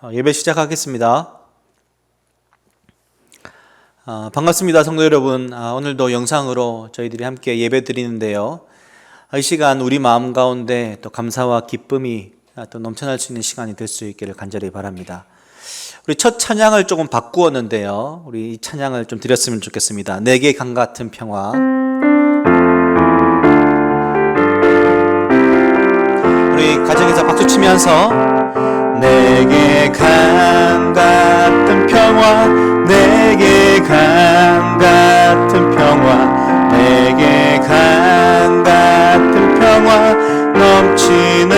예배 시작하겠습니다. 반갑습니다, 성도 여러분. 오늘도 영상으로 저희들이 함께 예배 드리는데요. 이 시간 우리 마음 가운데 또 감사와 기쁨이 또 넘쳐날 수 있는 시간이 될 수 있기를 간절히 바랍니다. 우리 첫 찬양을 조금 바꾸었는데요. 우리 이 찬양을 좀 드렸으면 좋겠습니다. 내게 강 같은 평화. 우리 가정에서 박수 치면서 내게 강 같은 평화, 내게 강 같은 평화, 내게 강 같은 평화 넘치네.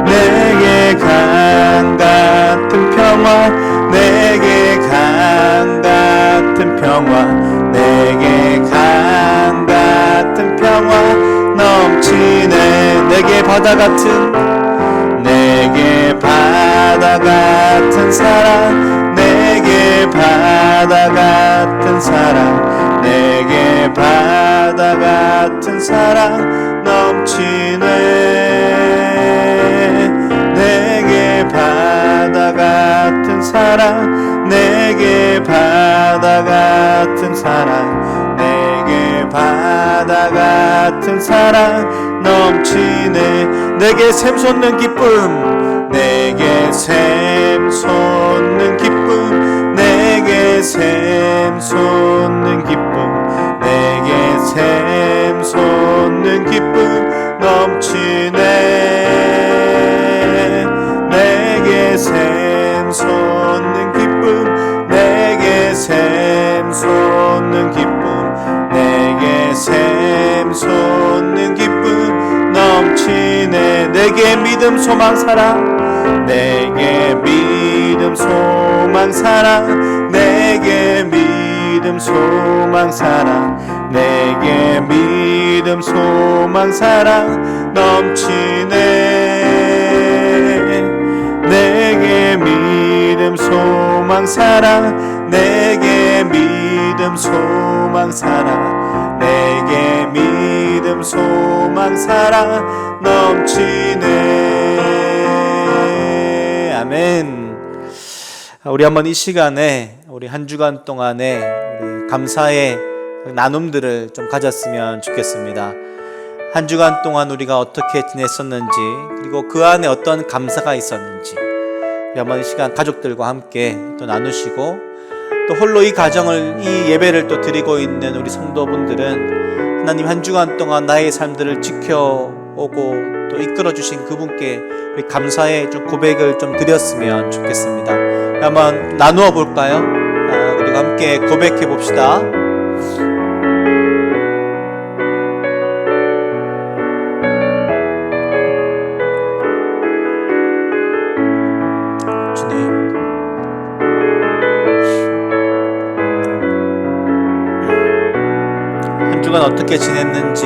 내게 강 같은 평화, 내게 강 같은 평화, 내게 강 같은 평화 넘치네. 내게 바다 같은, 내게 바다 같은 사랑, 내게 바다 같은 사랑, 내게 바다 같은 사랑 넘치네. 내게 바다 같은 사랑, 내게 바다 같은 사랑, 내게 바다 같은 사랑 넘치네. 내게 샘솟는 기쁨, 내게 샘솟는 기쁨, 내게 샘솟는 기쁨, 내게 샘솟는 기쁨 넘치네. 내게 샘솟는 기쁨, 내게 샘솟는 기쁨, 내게 샘솟는 기쁨 넘치네. 내게 믿음 소망 사랑, 내게 믿음 소망 사랑, 내게 믿음 소망 사랑, 내게 믿음 소망 사랑 넘치네. 내게 믿음 소망 사랑, 내게 믿음 소망 사랑, 내게 믿음 소망 사랑 넘치네. 아멘. 우리 한번 이 시간에 우리 한 주간 동안에 우리 감사의 나눔들을 좀 가졌으면 좋겠습니다. 한 주간 동안 우리가 어떻게 지냈었는지, 그리고 그 안에 어떤 감사가 있었는지 우리 한번 이 시간 가족들과 함께 또 나누시고, 또 홀로 이 가정을, 이 예배를 또 드리고 있는 우리 성도분들은 하나님 한 주간 동안 나의 삶들을 지켜오고 또 이끌어주신 그분께 우리 감사의 좀 고백을 좀 드렸으면 좋겠습니다. 한번 나누어 볼까요? 그리고 함께 고백해 봅시다. 어떻게 지냈는지,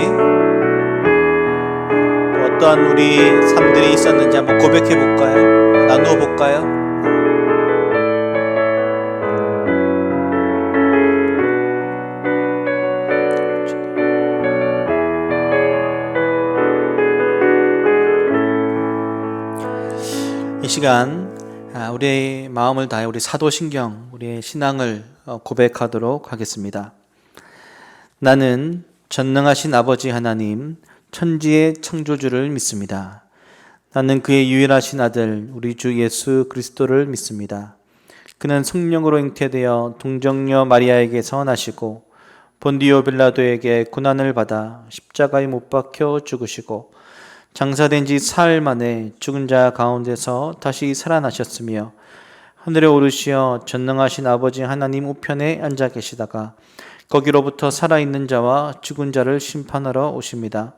어떠한 우리 삶들이 있었는지 한번 고백해 볼까요? 나누어 볼까요? 이 시간 우리의 마음을 다해 우리 사도신경, 우리의 신앙을 고백하도록 하겠습니다. 나는 전능하신 아버지 하나님, 천지의 창조주를 믿습니다. 나는 그의 유일하신 아들 우리 주 예수 그리스도를 믿습니다. 그는 성령으로 잉태되어 동정녀 마리아에게서 나시고 본디오 빌라도에게 고난을 받아 십자가에 못 박혀 죽으시고 장사된 지 사흘 만에 죽은 자 가운데서 다시 살아나셨으며 하늘에 오르시어 전능하신 아버지 하나님 우편에 앉아 계시다가 거기로부터 살아있는 자와 죽은 자를 심판하러 오십니다.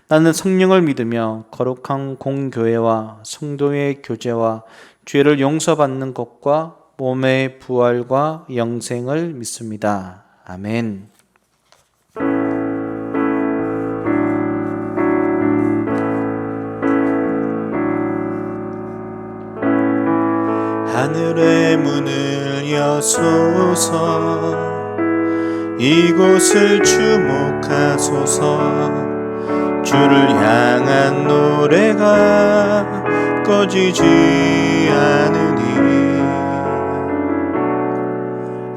나는 성령을 믿으며 거룩한 공교회와 성도의 교제와 죄를 용서받는 것과 몸의 부활과 영생을 믿습니다. 아멘. 하늘의 문을 여소서, 이곳을 주목하소서. 주를 향한 노래가 꺼지지 않으니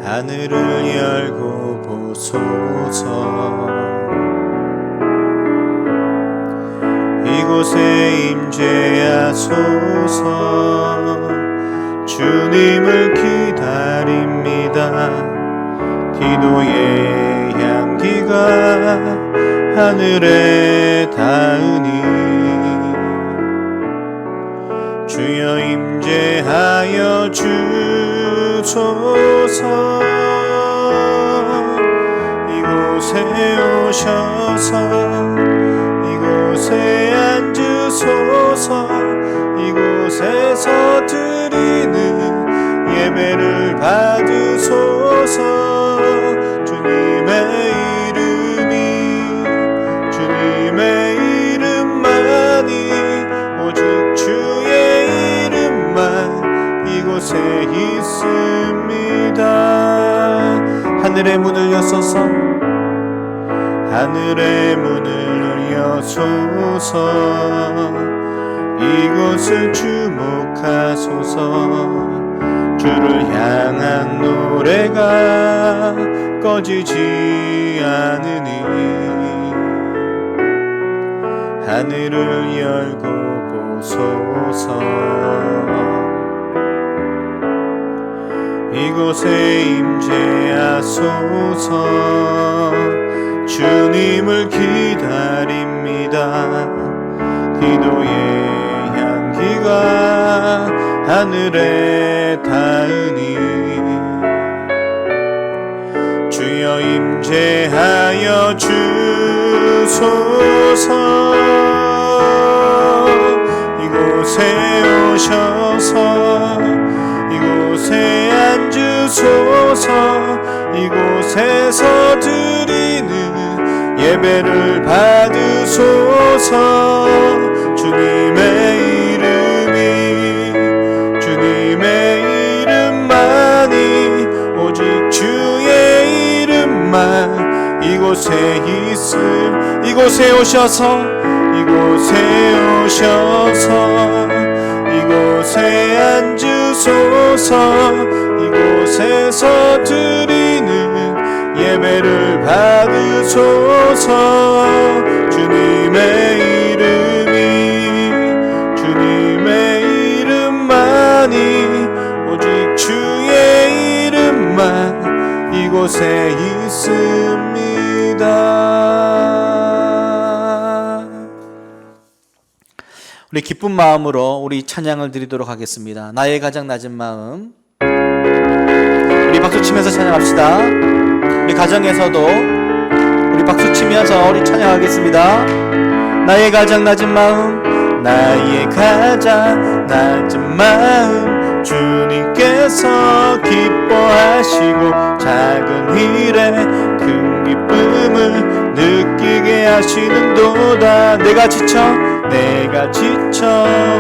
하늘을 열고 보소서. 이곳에 임재하소서. 주님을 기다립니다. 기도의 향기가 하늘에 닿으니 주여 임재하여 주소서. 이곳에 오셔서 이곳에 앉으소서. 이곳에서 드리는 예배를 받으소서. 주님의 이름만이 오직 주의 이름만 이곳에 있습니다. 하늘의 문을 여소서. 하늘의 문을 여소서. 이곳을 주목하소서. 주를 향한 노래가 꺼지지 않으니 하늘을 열고 보소서. 이곳에 임재하소서. 주님을 기다립니다. 기도의 향기가 하늘에 닿으니 주여 임재하여 주소서. 이곳에 오셔서 이곳에 앉으소서. 이곳에서 드리는 예배를 받으소서. 주님의 이름만이 오직 주의 이름만 이곳에 있음. 이곳에 오셔서 이곳에 앉으소서. 이곳에서 드리는 예배를 받으소서. 주님의 이름만이 오직 주의 이름만 이곳에 있습니다. 우리 기쁜 마음으로 우리 찬양을 드리도록 하겠습니다. 나의 가장 낮은 마음. 우리 박수치면서 찬양합시다. 우리 가정에서도 우리 박수치면서 우리 찬양하겠습니다. 나의 가장 낮은 마음. 나의 가장 낮은 마음. 주님께서 기뻐하시고 작은 일에 큰 기쁨을 느끼게 하시는도다. 내가 지쳐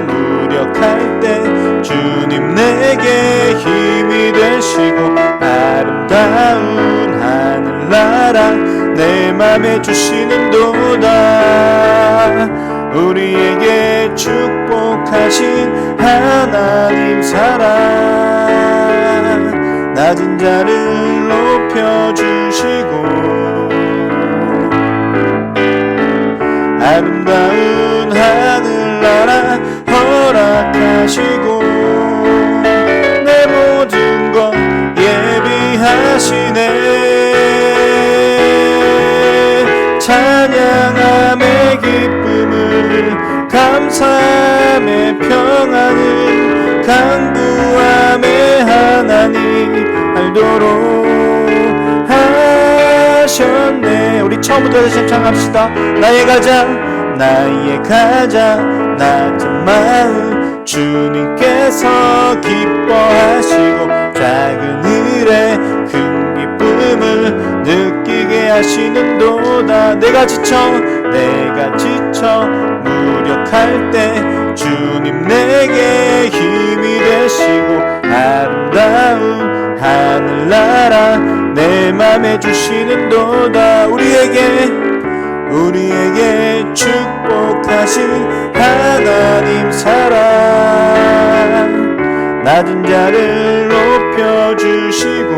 무력할 때 주님 내게 힘이 되시고 아름다운 하늘나라 내 맘에 주시는도다. 우리에게 축복하신 하나님 사랑 낮은 자를 높여주시고 아름다운 하늘나라 허락하시고 내 모든 것 예비하시네. 찬양함의 기쁨을 감사함의 평안을 강구함의 하나님 알도록 하셨네. 우리 처음부터 다시 찬양합시다. 나의 가장 낮은 마음 주님께서 기뻐하시고 작은 일에 큰 기쁨을 느끼게 하시는도다. 내가 지쳐 무력할 때 주님 내게 힘이 되시고 아름다운 하늘나라 내 맘에 주시는도다. 우리에게 축복하신 하나님 사랑 낮은 자를 높여주시고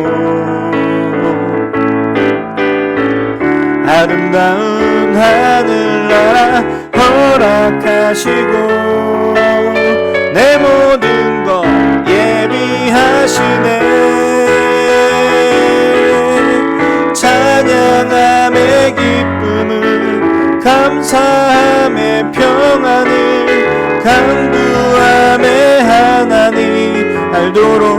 아름다운 하늘나라 허락하시고 내 모든 것 예비하시네. 찬양함의 기쁨을 감사함의 평안을 강구함의 하나님 알도록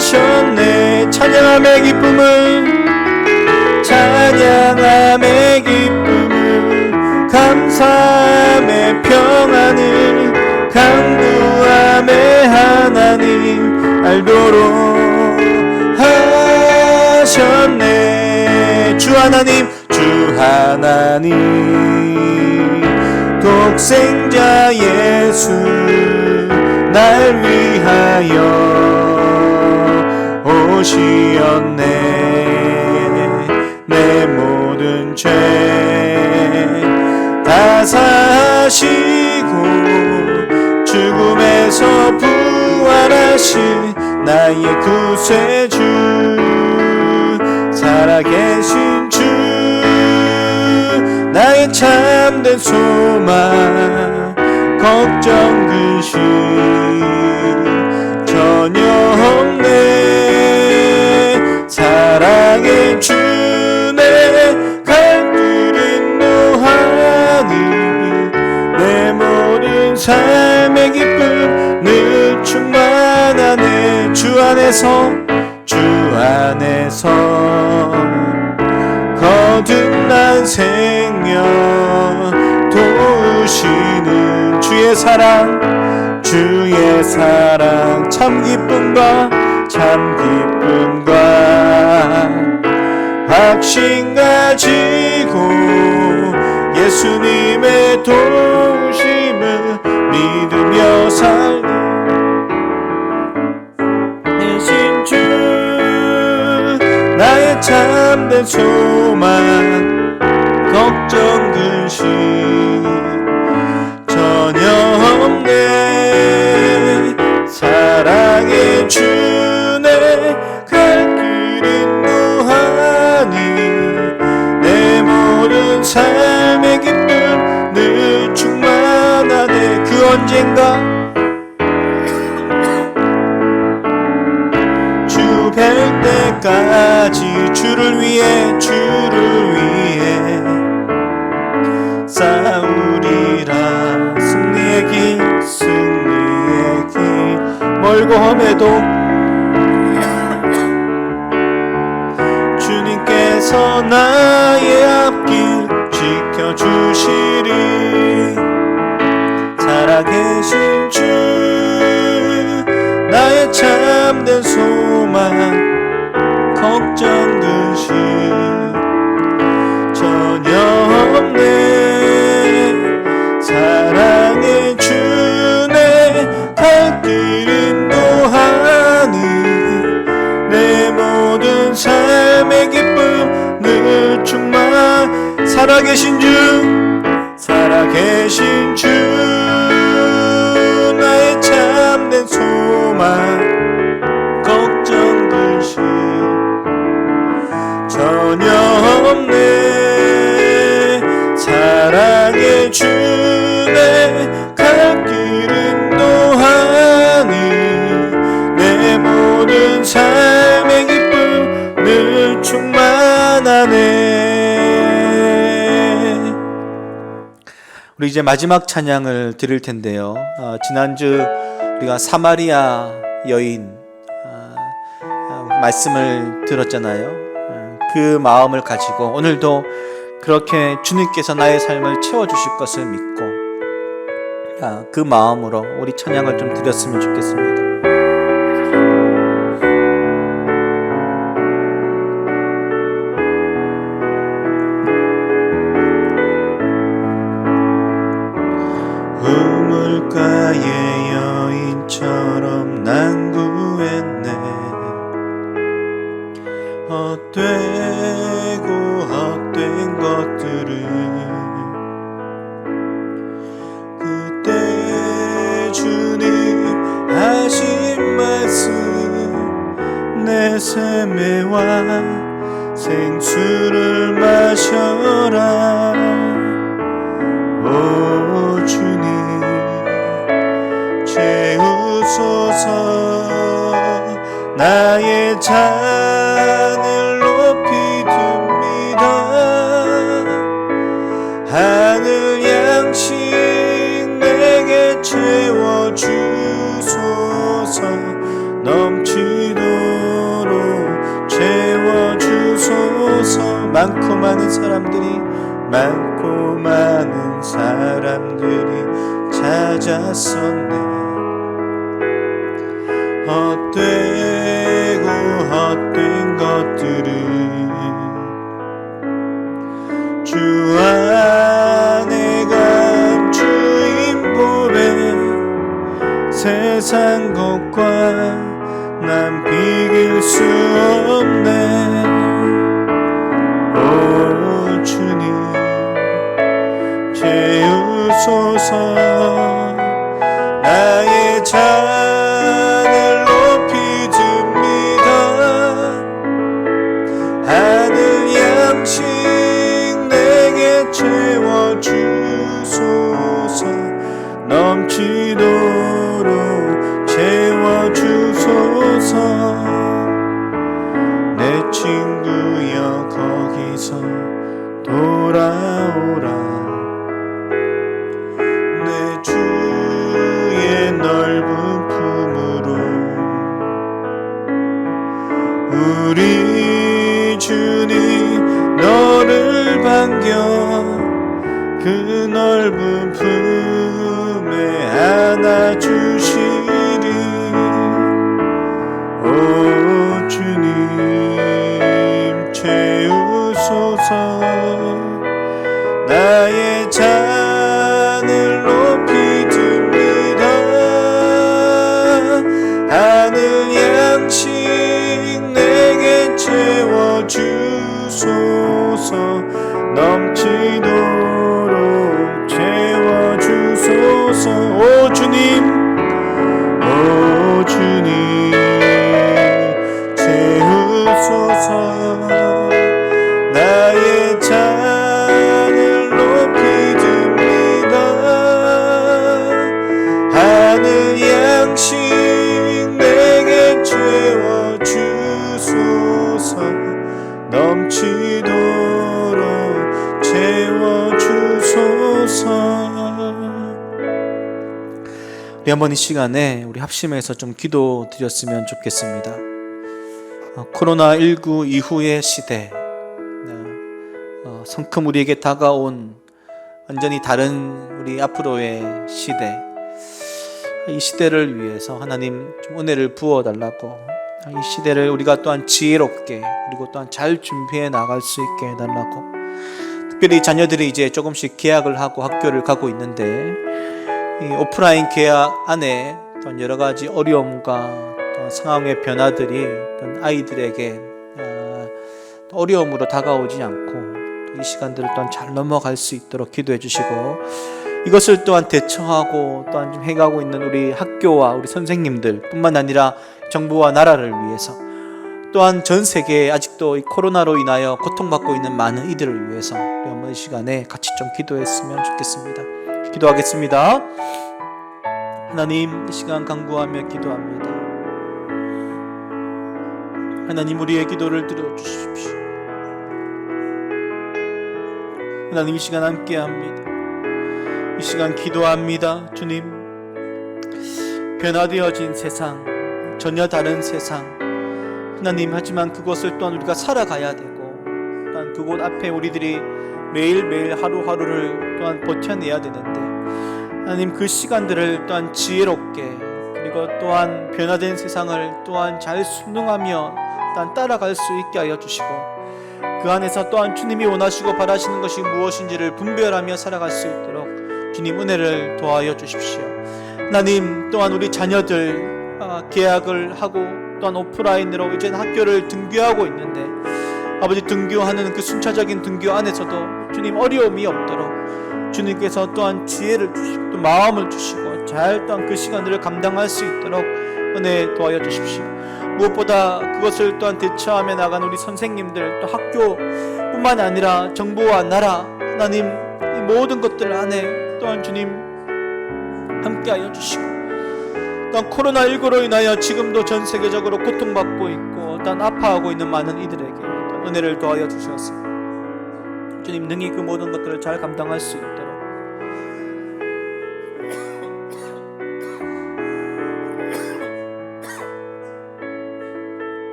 하셨네. 찬양함의 기쁨을 찬양함의 기쁨을 감사함의 평안을 강구함의 하나님 알도록 하셨네. 주 하나님 주 하나님 독생자 예수 날 위하여 오시었네. 내 모든 죄 다 사시고 죽음에서 부활하신 나의 구세주 살아계신 주 나의 참된 소망 걱정 근심 전혀 없네. 사랑의 주내 갈 길은 노하니 내 모든 삶의 기쁨 늘 충만하네. 주 안에서 거듭난 생명 도우시는 주의 사랑 참 기쁨과 확신 가지고 예수님의 도우심을 믿으며 살는 주 나의 참된 소망 걱정 근심 전혀 없네. 사랑의 주내 갈 길은 무한히 내 모든 삶의 기쁨 늘 충만하네. 그 언젠가 주 뵐 때까지 주를 위해 싸우리라. 승리의 길 멀고 험해도 주님께서 나의 앞길 지켜주시리. 살아계신 주 나의 참된 소망 걱정 근심 전혀 없네. 사랑의 주내 갈 길은 노하니 내 모든 삶의 기쁨 늘 충만. 살아계신 주 나의 참된 소망 걱정 근심 전혀 없네. 사랑의 주내 갈 길은 노하니 내 모든 삶의 기쁨 늘 충만하네. 우리 이제 마지막 찬양을 드릴 텐데요. 지난주 우리가 사마리아 여인 말씀을 들었잖아요. 그 마음을 가지고 오늘도 그렇게 주님께서 나의 삶을 채워주실 것을 믿고 그 마음으로 우리 찬양을 좀 드렸으면 좋겠습니다. 우물가의 여인처럼 난 구했네. 헛된 것들을 그때 주님 샘매와 생수를 마셔라. 오 주님 채우소서. 나의 잔을 높이 듭니다. 하늘 양식 내게 채워주소서. 넘치도록 채워주소서. 많고 많은 사람들이 찾았었네. 헛되고 헛된 것들을 주 안에 감추인 보배. 세상 것과 난 비길 수 없네. 오 주님 채우소서. 나의 잔을 높이 듭니다. 하늘 양식 내게 채워주소서. 넘치도록 채워주소서. 내 친구여 거기서 돌아오라. 내 주의 넓은 품으로. 우리 주님 너를 반겨 그 넓은 품에 안아주시리. 오 주님 채우소서. 나의 잔을 높이 듭니다. 하늘 양식 내게 채워주소서. 넘치도록 채워주소서. 오 주님 채우소서. 나의 잔을 높이 듭니다. 하늘 양식 내게 채워주소서. 넘치도록 채워주소서. 우리 한번 이 시간에 우리 합심해서 좀 기도 드렸으면 좋겠습니다. 코로나19 이후의 시대, 성큼 우리에게 다가온 완전히 다른 우리 앞으로의 시대, 이 시대를 위해서 하나님 좀 은혜를 부어달라고, 이 시대를 우리가 또한 지혜롭게 그리고 또한 잘 준비해 나갈 수 있게 해달라고. 특별히 자녀들이 이제 조금씩 개학을 하고 학교를 가고 있는데, 이 오프라인 개학 안에 또한 여러 가지 어려움과 또한 상황의 변화들이 또한 아이들에게 어려움으로 다가오지 않고 이 시간들을 또한 잘 넘어갈 수 있도록 기도해 주시고, 이것을 또한 대처하고 또한 좀 해가고 있는 우리 학교와 우리 선생님들 뿐만 아니라 정부와 나라를 위해서, 또한 전 세계에 아직도 이 코로나로 인하여 고통받고 있는 많은 이들을 위해서 우리 한번 이 시간에 같이 좀 기도했으면 좋겠습니다. 기도하겠습니다. 하나님, 이 시간 간구하며 기도합니다. 하나님, 우리의 기도를 들어주십시오. 하나님, 이 시간 함께합니다. 이 시간 기도합니다. 주님, 변화되어진 세상, 전혀 다른 세상, 하나님, 하지만 그것을 또한 우리가 살아가야 되고, 또한 그곳 앞에 우리들이 매일매일 하루하루를 또한 버텨내야 되는데, 하나님, 그 시간들을 또한 지혜롭게 그리고 또한 변화된 세상을 또한 잘 순응하며 또한 따라갈 수 있게 하여 주시고, 그 안에서 또한 주님이 원하시고 바라시는 것이 무엇인지를 분별하며 살아갈 수 있도록 주님 은혜를 도하여 주십시오. 하나님, 또한 우리 자녀들 계약을 하고 또한 오프라인으로 이제 학교를 등교하고 있는데, 아버지, 등교하는 그 순차적인 등교 안에서도 주님 어려움이 없도록 주님께서 또한 지혜를 주시고 또 마음을 주시고 잘 또한 그 시간들을 감당할 수 있도록 은혜 도하여 주십시오. 무엇보다 그것을 또한 대처하며 나간 우리 선생님들, 또 학교뿐만 아니라 정부와 나라, 하나님 이 모든 것들 안에 또한 주님 함께하여 주시고, 또한 코로나19로 인하여 지금도 전 세계적으로 고통받고 있고 또한 아파하고 있는 많은 이들에게 또한 은혜를 더하여 주셔서 주님 능히 그 모든 것들을 잘 감당할 수 있도록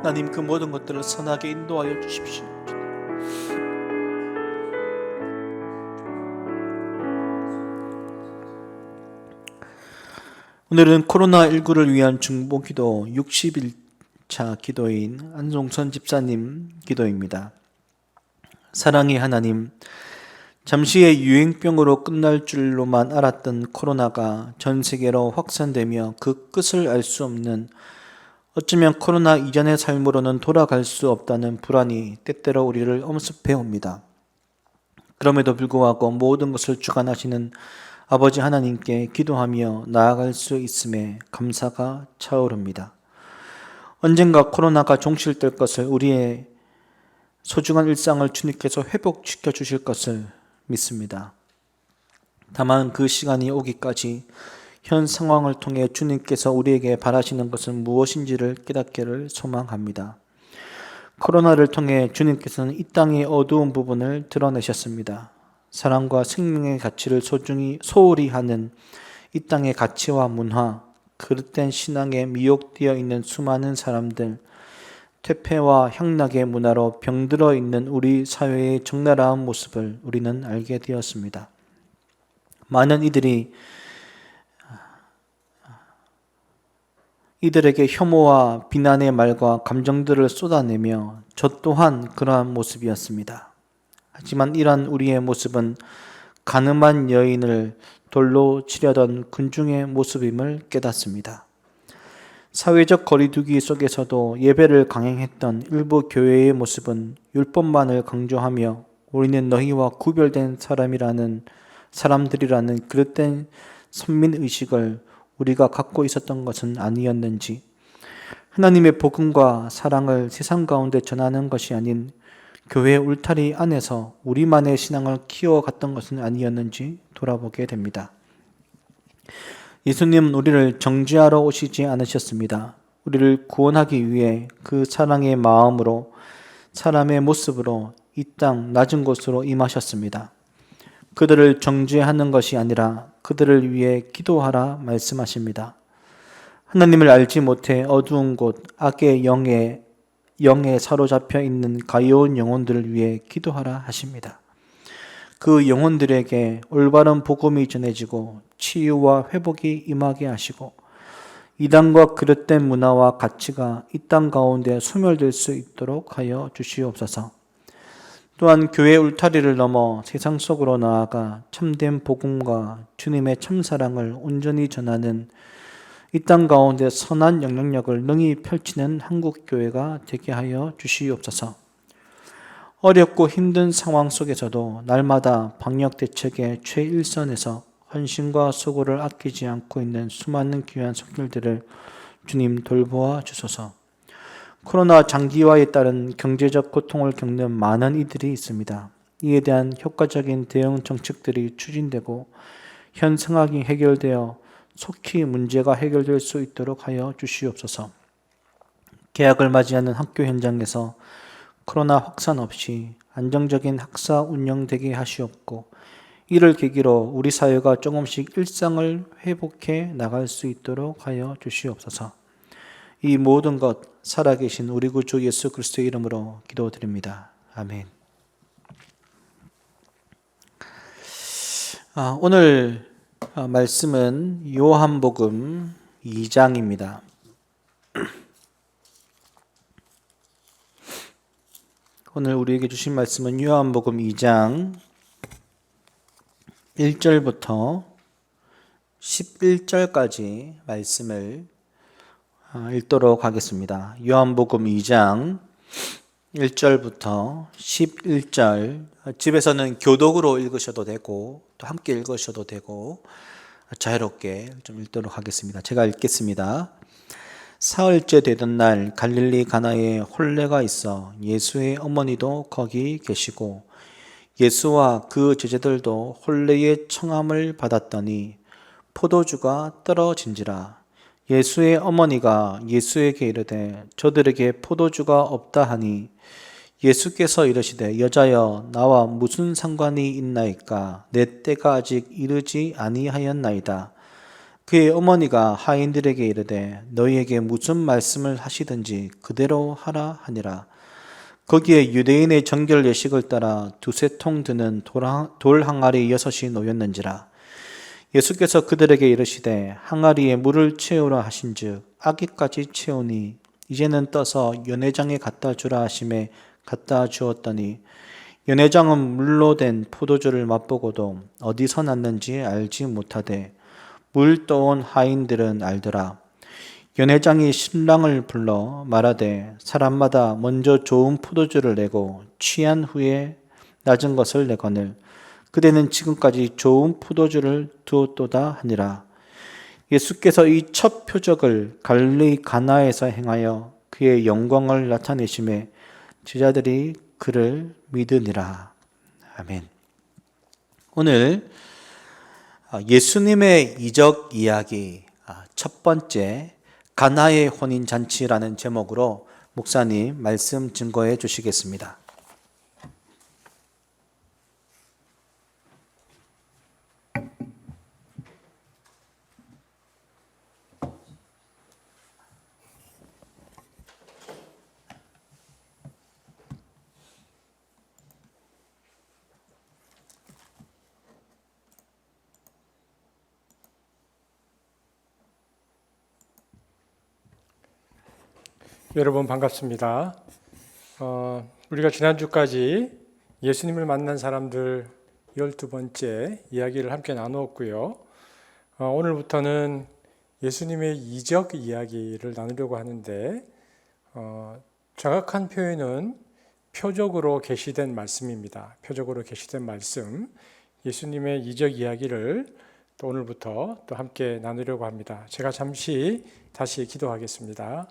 하나님 그 모든 것들을 선하게 인도하여 주십시오. 오늘은 코로나19를 위한 중보기도 60일차 기도인 안종선 집사님 기도입니다. 사랑의 하나님, 잠시의 유행병으로 끝날 줄로만 알았던 코로나가 전 세계로 확산되며 그 끝을 알 수 없는, 어쩌면 코로나 이전의 삶으로는 돌아갈 수 없다는 불안이 때때로 우리를 엄습해 옵니다. 그럼에도 불구하고 모든 것을 주관하시는 아버지 하나님께 기도하며 나아갈 수 있음에 감사가 차오릅니다. 언젠가 코로나가 종식될 것을, 우리의 소중한 일상을 주님께서 회복시켜 주실 것을 믿습니다. 다만 그 시간이 오기까지 현 상황을 통해 주님께서 우리에게 바라시는 것은 무엇인지를 깨닫기를 소망합니다. 코로나를 통해 주님께서는 이 땅의 어두운 부분을 드러내셨습니다. 사랑과 생명의 가치를 소홀히 하는 이 땅의 가치와 문화, 그릇된 신앙에 미혹되어 있는 수많은 사람들, 퇴폐와 향락의 문화로 병들어 있는 우리 사회의 적나라한 모습을 우리는 알게 되었습니다. 많은 이들에게 혐오와 비난의 말과 감정들을 쏟아내며 저 또한 그러한 모습이었습니다. 하지만 이러한 우리의 모습은 가늠한 여인을 돌로 치려던 군중의 모습임을 깨닫습니다. 사회적 거리두기 속에서도 예배를 강행했던 일부 교회의 모습은 율법만을 강조하며 우리는 너희와 구별된 사람들이라는 그릇된 선민의식을 우리가 갖고 있었던 것은 아니었는지, 하나님의 복음과 사랑을 세상 가운데 전하는 것이 아닌 교회 울타리 안에서 우리만의 신앙을 키워갔던 것은 아니었는지 돌아보게 됩니다. 예수님은 우리를 정죄하러 오시지 않으셨습니다. 우리를 구원하기 위해 그 사랑의 마음으로, 사람의 모습으로 이 땅 낮은 곳으로 임하셨습니다. 그들을 정죄하는 것이 아니라 그들을 위해 기도하라 말씀하십니다. 하나님을 알지 못해 어두운 곳, 악의 영에 사로잡혀 있는 가여운 영혼들을 위해 기도하라 하십니다. 그 영혼들에게 올바른 복음이 전해지고 치유와 회복이 임하게 하시고 이단과 그릇된 문화와 가치가 이 땅 가운데 소멸될 수 있도록 하여 주시옵소서. 또한 교회 울타리를 넘어 세상 속으로 나아가 참된 복음과 주님의 참사랑을 온전히 전하는 이 땅 가운데 선한 영향력을 능히 펼치는 한국교회가 되게 하여 주시옵소서. 어렵고 힘든 상황 속에서도 날마다 방역 대책의 최일선에서 헌신과 수고를 아끼지 않고 있는 수많은 귀한 손길들을 주님 돌보아 주소서. 코로나 장기화에 따른 경제적 고통을 겪는 많은 이들이 있습니다. 이에 대한 효과적인 대응 정책들이 추진되고 현 상황이 해결되어 속히 문제가 해결될 수 있도록 하여 주시옵소서. 개학을 맞이하는 학교 현장에서 코로나 확산 없이 안정적인 학사 운영되게 하시옵고, 이를 계기로 우리 사회가 조금씩 일상을 회복해 나갈 수 있도록 하여 주시옵소서. 이 모든 것 살아계신 우리 구주 예수 그리스도의 이름으로 기도드립니다. 아멘. 오늘 말씀은 요한복음 2장입니다. 오늘 우리에게 주신 말씀은 요한복음 2장 1절부터 11절까지 말씀을 읽도록 하겠습니다. 요한복음 2장 1절부터 11절, 집에서는 교독으로 읽으셔도 되고 또 함께 읽으셔도 되고 자유롭게 좀 읽도록 하겠습니다. 제가 읽겠습니다. 사흘째 되던 날 갈릴리 가나에 혼례가 있어 예수의 어머니도 거기 계시고 예수와 그 제자들도 혼례의 청함을 받았더니 포도주가 떨어진지라. 예수의 어머니가 예수에게 이르되 저들에게 포도주가 없다 하니 예수께서 이르시되 여자여 나와 무슨 상관이 있나이까 내 때가 아직 이르지 아니하였나이다. 그의 어머니가 하인들에게 이르되 너희에게 무슨 말씀을 하시든지 그대로 하라 하니라. 거기에 유대인의 정결 예식을 따라 두세 통 드는 돌 항아리 6이 놓였는지라. 예수께서 그들에게 이르시되 항아리에 물을 채우라 하신즉 아기까지 채우니 이제는 떠서 연회장에 갖다 주라 하심에 갖다 주었더니 연회장은 물로 된 포도주를 맛보고도 어디서 났는지 알지 못하되 물 떠온 하인들은 알더라. 연회장이 신랑을 불러 말하되 사람마다 먼저 좋은 포도주를 내고 취한 후에 낮은 것을 내거늘 그대는 지금까지 좋은 포도주를 두었도다 하니라. 예수께서 이 첫 표적을 갈릴리 가나에서 행하여 그의 영광을 나타내심에 제자들이 그를 믿으니라. 아멘. 오늘 예수님의 이적 이야기 첫 번째 가나의 혼인 잔치라는 제목으로 목사님 말씀 증거해 주시겠습니다. 여러분 반갑습니다. 우리가 지난주까지 예수님을 만난 사람들 12번째 이야기를 함께 나누었고요. 오늘부터는 예수님의 이적 이야기를 나누려고 하는데 정확한 표현은 표적으로 계시된 말씀입니다. 표적으로 계시된 말씀, 예수님의 이적 이야기를 또 오늘부터 또 함께 나누려고 합니다. 제가 잠시 다시 기도하겠습니다.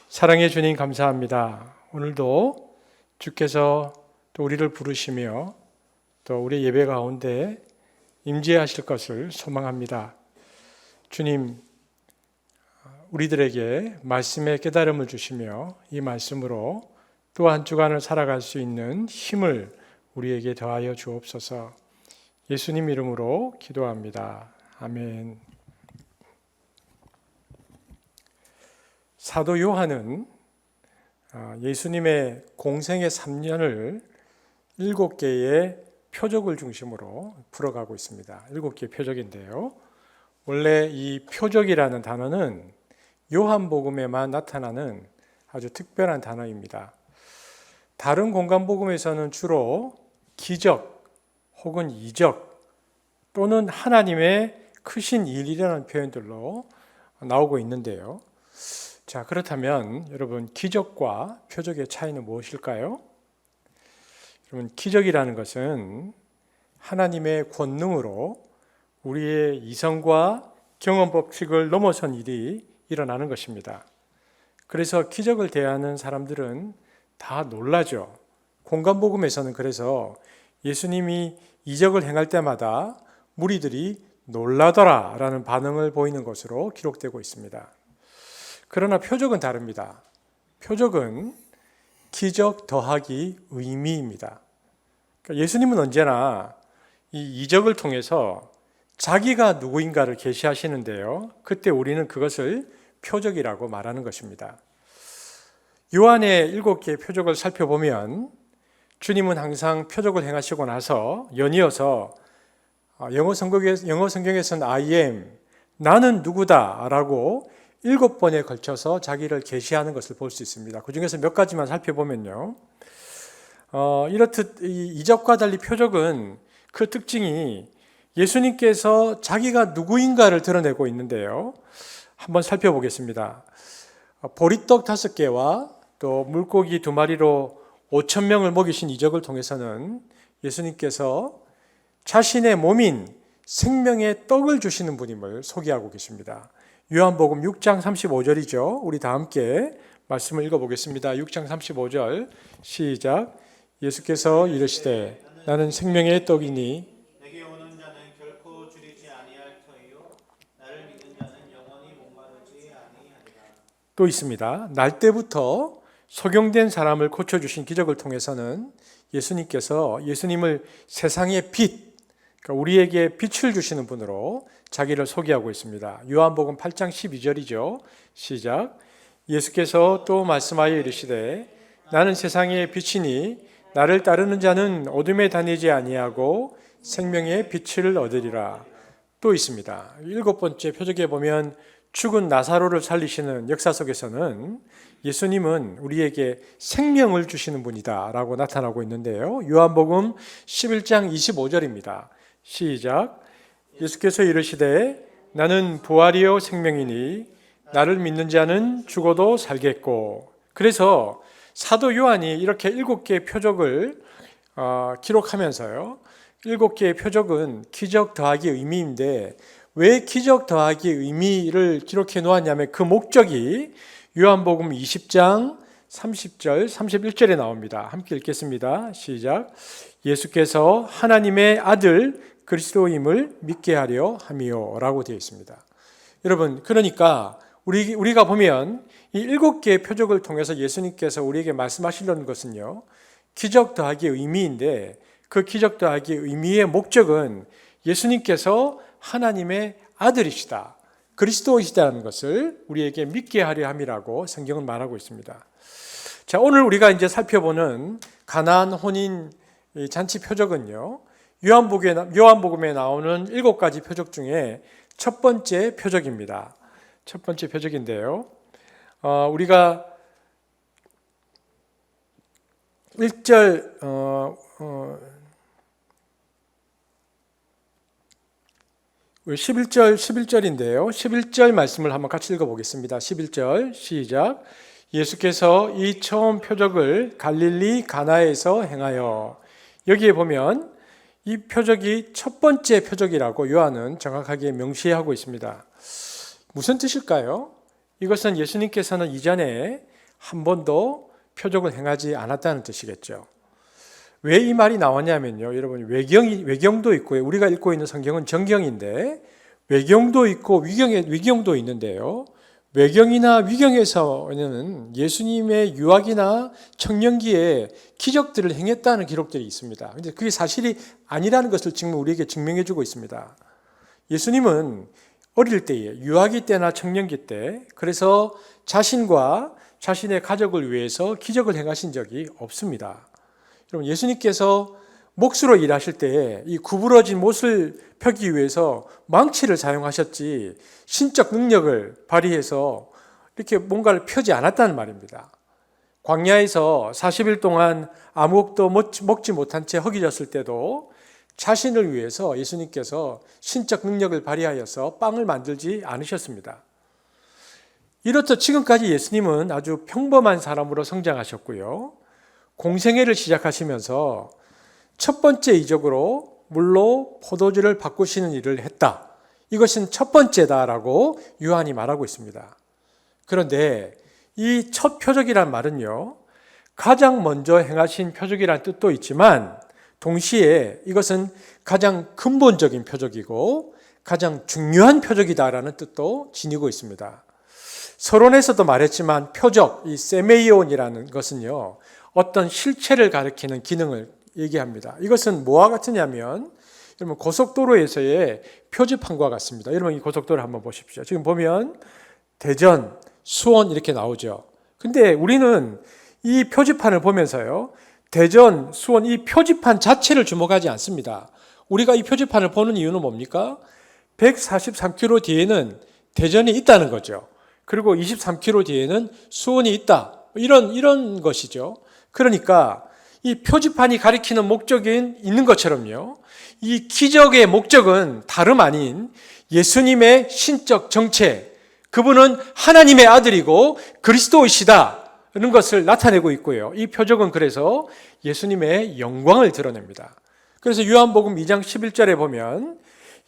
사랑해 주님 감사합니다. 오늘도 주께서 또 우리를 부르시며 또 우리 예배 가운데 임재하실 것을 소망합니다. 주님, 우리들에게 말씀의 깨달음을 주시며 이 말씀으로 또 한 주간을 살아갈 수 있는 힘을 우리에게 더하여 주옵소서. 예수님 이름으로 기도합니다. 아멘. 사도 요한은 예수님의 공생의 3년을 7개의 표적을 중심으로 풀어가고 있습니다. 7개의 표적인데요. 원래 이 표적이라는 단어는 요한복음에만 나타나는 아주 특별한 단어입니다. 다른 공간복음에서는 주로 기적 혹은 이적 또는 하나님의 크신 일이라는 표현들로 나오고 있는데요. 자, 그렇다면 여러분 기적과 표적의 차이는 무엇일까요? 여러분 기적이라는 것은 하나님의 권능으로 우리의 이성과 경험 법칙을 넘어선 일이 일어나는 것입니다. 그래서 기적을 대하는 사람들은 다 놀라죠. 공간복음에서는 그래서 예수님이 이적을 행할 때마다 무리들이 놀라더라라는 반응을 보이는 것으로 기록되고 있습니다. 그러나 표적은 다릅니다. 표적은 기적 더하기 의미입니다. 그러니까 예수님은 언제나 이 이적을 통해서 자기가 누구인가를 계시하시는데요. 그때 우리는 그것을 표적이라고 말하는 것입니다. 요한의 7개의 표적을 살펴보면 주님은 항상 표적을 행하시고 나서 연이어서 영어 성경에서는 I am, 나는 누구다 라고 7번에 걸쳐서 자기를 계시하는 것을 볼 수 있습니다. 그 중에서 몇 가지만 살펴보면요. 이렇듯 이적과 달리 표적은 그 특징이 예수님께서 자기가 누구인가를 드러내고 있는데요. 한번 살펴보겠습니다. 보리떡 5개와 또 물고기 2마리로 5,000명을 먹이신 이적을 통해서는 예수님께서 자신의 몸인 생명의 떡을 주시는 분임을 소개하고 계십니다. 요한복음 6장 35절이죠. 우리 다 함께 말씀을 읽어보겠습니다. 6장 35절 시작. 예수께서 이르시되 나는 생명의 떡이니 내게 오는 자는 결코 줄이지 아니할 터이요 나를 믿는 자는 영원히 목마르지 아니하리라. 또 있습니다. 날 때부터 소경된 사람을 고쳐주신 기적을 통해서는 예수님을 세상의 빛, 그러니까 우리에게 빛을 주시는 분으로 자기를 소개하고 있습니다. 요한복음 8장 12절이죠. 시작. 예수께서 또 말씀하여 이르시되 나는 세상의 빛이니 나를 따르는 자는 어둠에 다니지 아니하고 생명의 빛을 얻으리라. 또 있습니다. 7번째 표적에 보면 죽은 나사로를 살리시는 역사 속에서는 예수님은 우리에게 생명을 주시는 분이다 라고 나타나고 있는데요. 요한복음 11장 25절입니다. 시작. 예수께서 이르시되 나는 부활이요 생명이니 나를 믿는 자는 죽어도 살겠고. 그래서 사도 요한이 이렇게 7개의 표적을 기록하면서요. 7개의 표적은 기적 더하기 의미인데 왜 기적 더하기 의미를 기록해 놓았냐면 그 목적이 요한복음 20장 30절, 31절에 나옵니다. 함께 읽겠습니다. 시작. 예수께서 하나님의 아들 그리스도임을 믿게 하려 함이요 라고 되어 있습니다. 여러분, 그러니까 우리가 보면 이 7개의 표적을 통해서 예수님께서 우리에게 말씀하시려는 것은요, 기적 더하기 의미인데 그 기적 더하기 의미의 목적은 예수님께서 하나님의 아들이시다, 그리스도이시다는 것을 우리에게 믿게 하려 함이라고 성경은 말하고 있습니다. 자, 오늘 우리가 이제 살펴보는 가나안 혼인 잔치 표적은요, 요한복음에 나오는 7가지 표적 중에 첫 번째 표적입니다. 첫 번째 표적인데요. 우리가 1절 11절인데요. 11절 말씀을 한번 같이 읽어보겠습니다. 11절 시작. 예수께서 이 처음 표적을 갈릴리 가나에서 행하여. 여기에 보면 이 표적이 첫 번째 표적이라고 요한은 정확하게 명시하고 있습니다. 무슨 뜻일까요? 이것은 예수님께서는 이전에 한 번도 표적을 행하지 않았다는 뜻이겠죠. 왜 이 말이 나왔냐면요. 여러분, 외경도 있고요. 우리가 읽고 있는 성경은 정경인데 외경도 있고 위경도 있는데요. 외경이나 위경에서는 예수님의 유아기나 청년기에 기적들을 행했다는 기록들이 있습니다. 그런데 그게 사실이 아니라는 것을 지금 우리에게 증명해 주고 있습니다. 예수님은 어릴 때에, 유아기 때나 청년기 때, 그래서 자신과 자신의 가족을 위해서 기적을 행하신 적이 없습니다. 여러분, 예수님께서 몫으로 일하실 때에 이 구부러진 못을 펴기 위해서 망치를 사용하셨지 신적 능력을 발휘해서 이렇게 뭔가를 펴지 않았다는 말입니다. 광야에서 40일 동안 아무것도 먹지 못한 채 허기졌을 때도 자신을 위해서 예수님께서 신적 능력을 발휘하여서 빵을 만들지 않으셨습니다. 이렇듯 지금까지 예수님은 아주 평범한 사람으로 성장하셨고요. 공생애를 시작하시면서 첫 번째 이적으로 물로 포도주를 바꾸시는 일을 했다. 이것은 첫 번째다라고 요한이 말하고 있습니다. 그런데 이 첫 표적이란 말은요, 가장 먼저 행하신 표적이라는 뜻도 있지만 동시에 이것은 가장 근본적인 표적이고 가장 중요한 표적이다라는 뜻도 지니고 있습니다. 서론에서도 말했지만 표적, 이 세메이온이라는 것은요, 어떤 실체를 가리키는 기능을 얘기합니다. 이것은 뭐와 같으냐면 여러분, 고속도로에서의 표지판과 같습니다. 여러분, 이 고속도로 한번 보십시오. 지금 보면 대전, 수원 이렇게 나오죠. 근데 우리는 이 표지판을 보면서요, 대전, 수원 이 표지판 자체를 주목하지 않습니다. 우리가 이 표지판을 보는 이유는 뭡니까? 143km 뒤에는 대전이 있다는 거죠. 그리고 23km 뒤에는 수원이 있다. 이런 것이죠. 그러니까 이 표지판이 가리키는 목적이 있는 것처럼요, 이 기적의 목적은 다름 아닌 예수님의 신적 정체, 그분은 하나님의 아들이고 그리스도이시다는 것을 나타내고 있고요. 이 표적은 그래서 예수님의 영광을 드러냅니다. 그래서 요한복음 2장 11절에 보면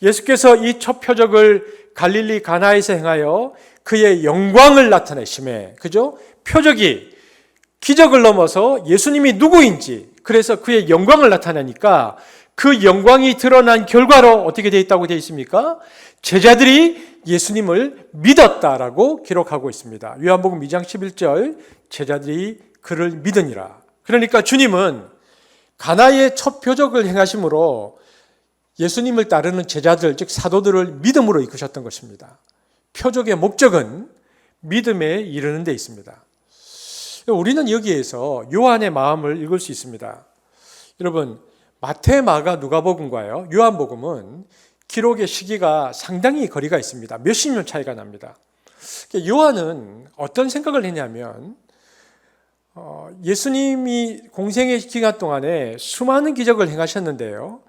예수께서 이 첫 표적을 갈릴리 가나에서 행하여 그의 영광을 나타내심에, 그죠? 표적이 기적을 넘어서 예수님이 누구인지, 그래서 그의 영광을 나타내니까 그 영광이 드러난 결과로 어떻게 되어 있다고 되어 있습니까? 제자들이 예수님을 믿었다라고 기록하고 있습니다. 요한복음 2장 11절, 제자들이 그를 믿으니라. 그러니까 주님은 가나의 첫 표적을 행하심으로 예수님을 따르는 제자들, 즉 사도들을 믿음으로 이끄셨던 것입니다. 표적의 목적은 믿음에 이르는 데 있습니다. 우리는 여기에서 요한의 마음을 읽을 수 있습니다. 여러분, 마태, 마가, 누가복음과요, 요한복음은 기록의 시기가 상당히 거리가 있습니다. 몇십 년 차이가 납니다. 요한은 어떤 생각을 했냐면 예수님이 공생의 기간 동안에 수많은 기적을 행하셨는데요,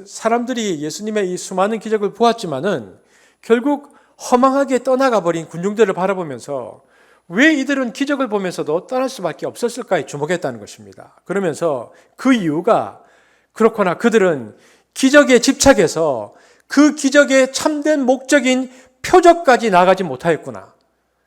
사람들이 예수님의 이 수많은 기적을 보았지만은 결국 허망하게 떠나가 버린 군중들을 바라보면서 왜 이들은 기적을 보면서도 떠날 수밖에 없었을까에 주목했다는 것입니다. 그러면서 그 이유가, 그렇구나, 그들은 기적에 집착해서 그 기적의 참된 목적인 표적까지 나가지 못하였구나.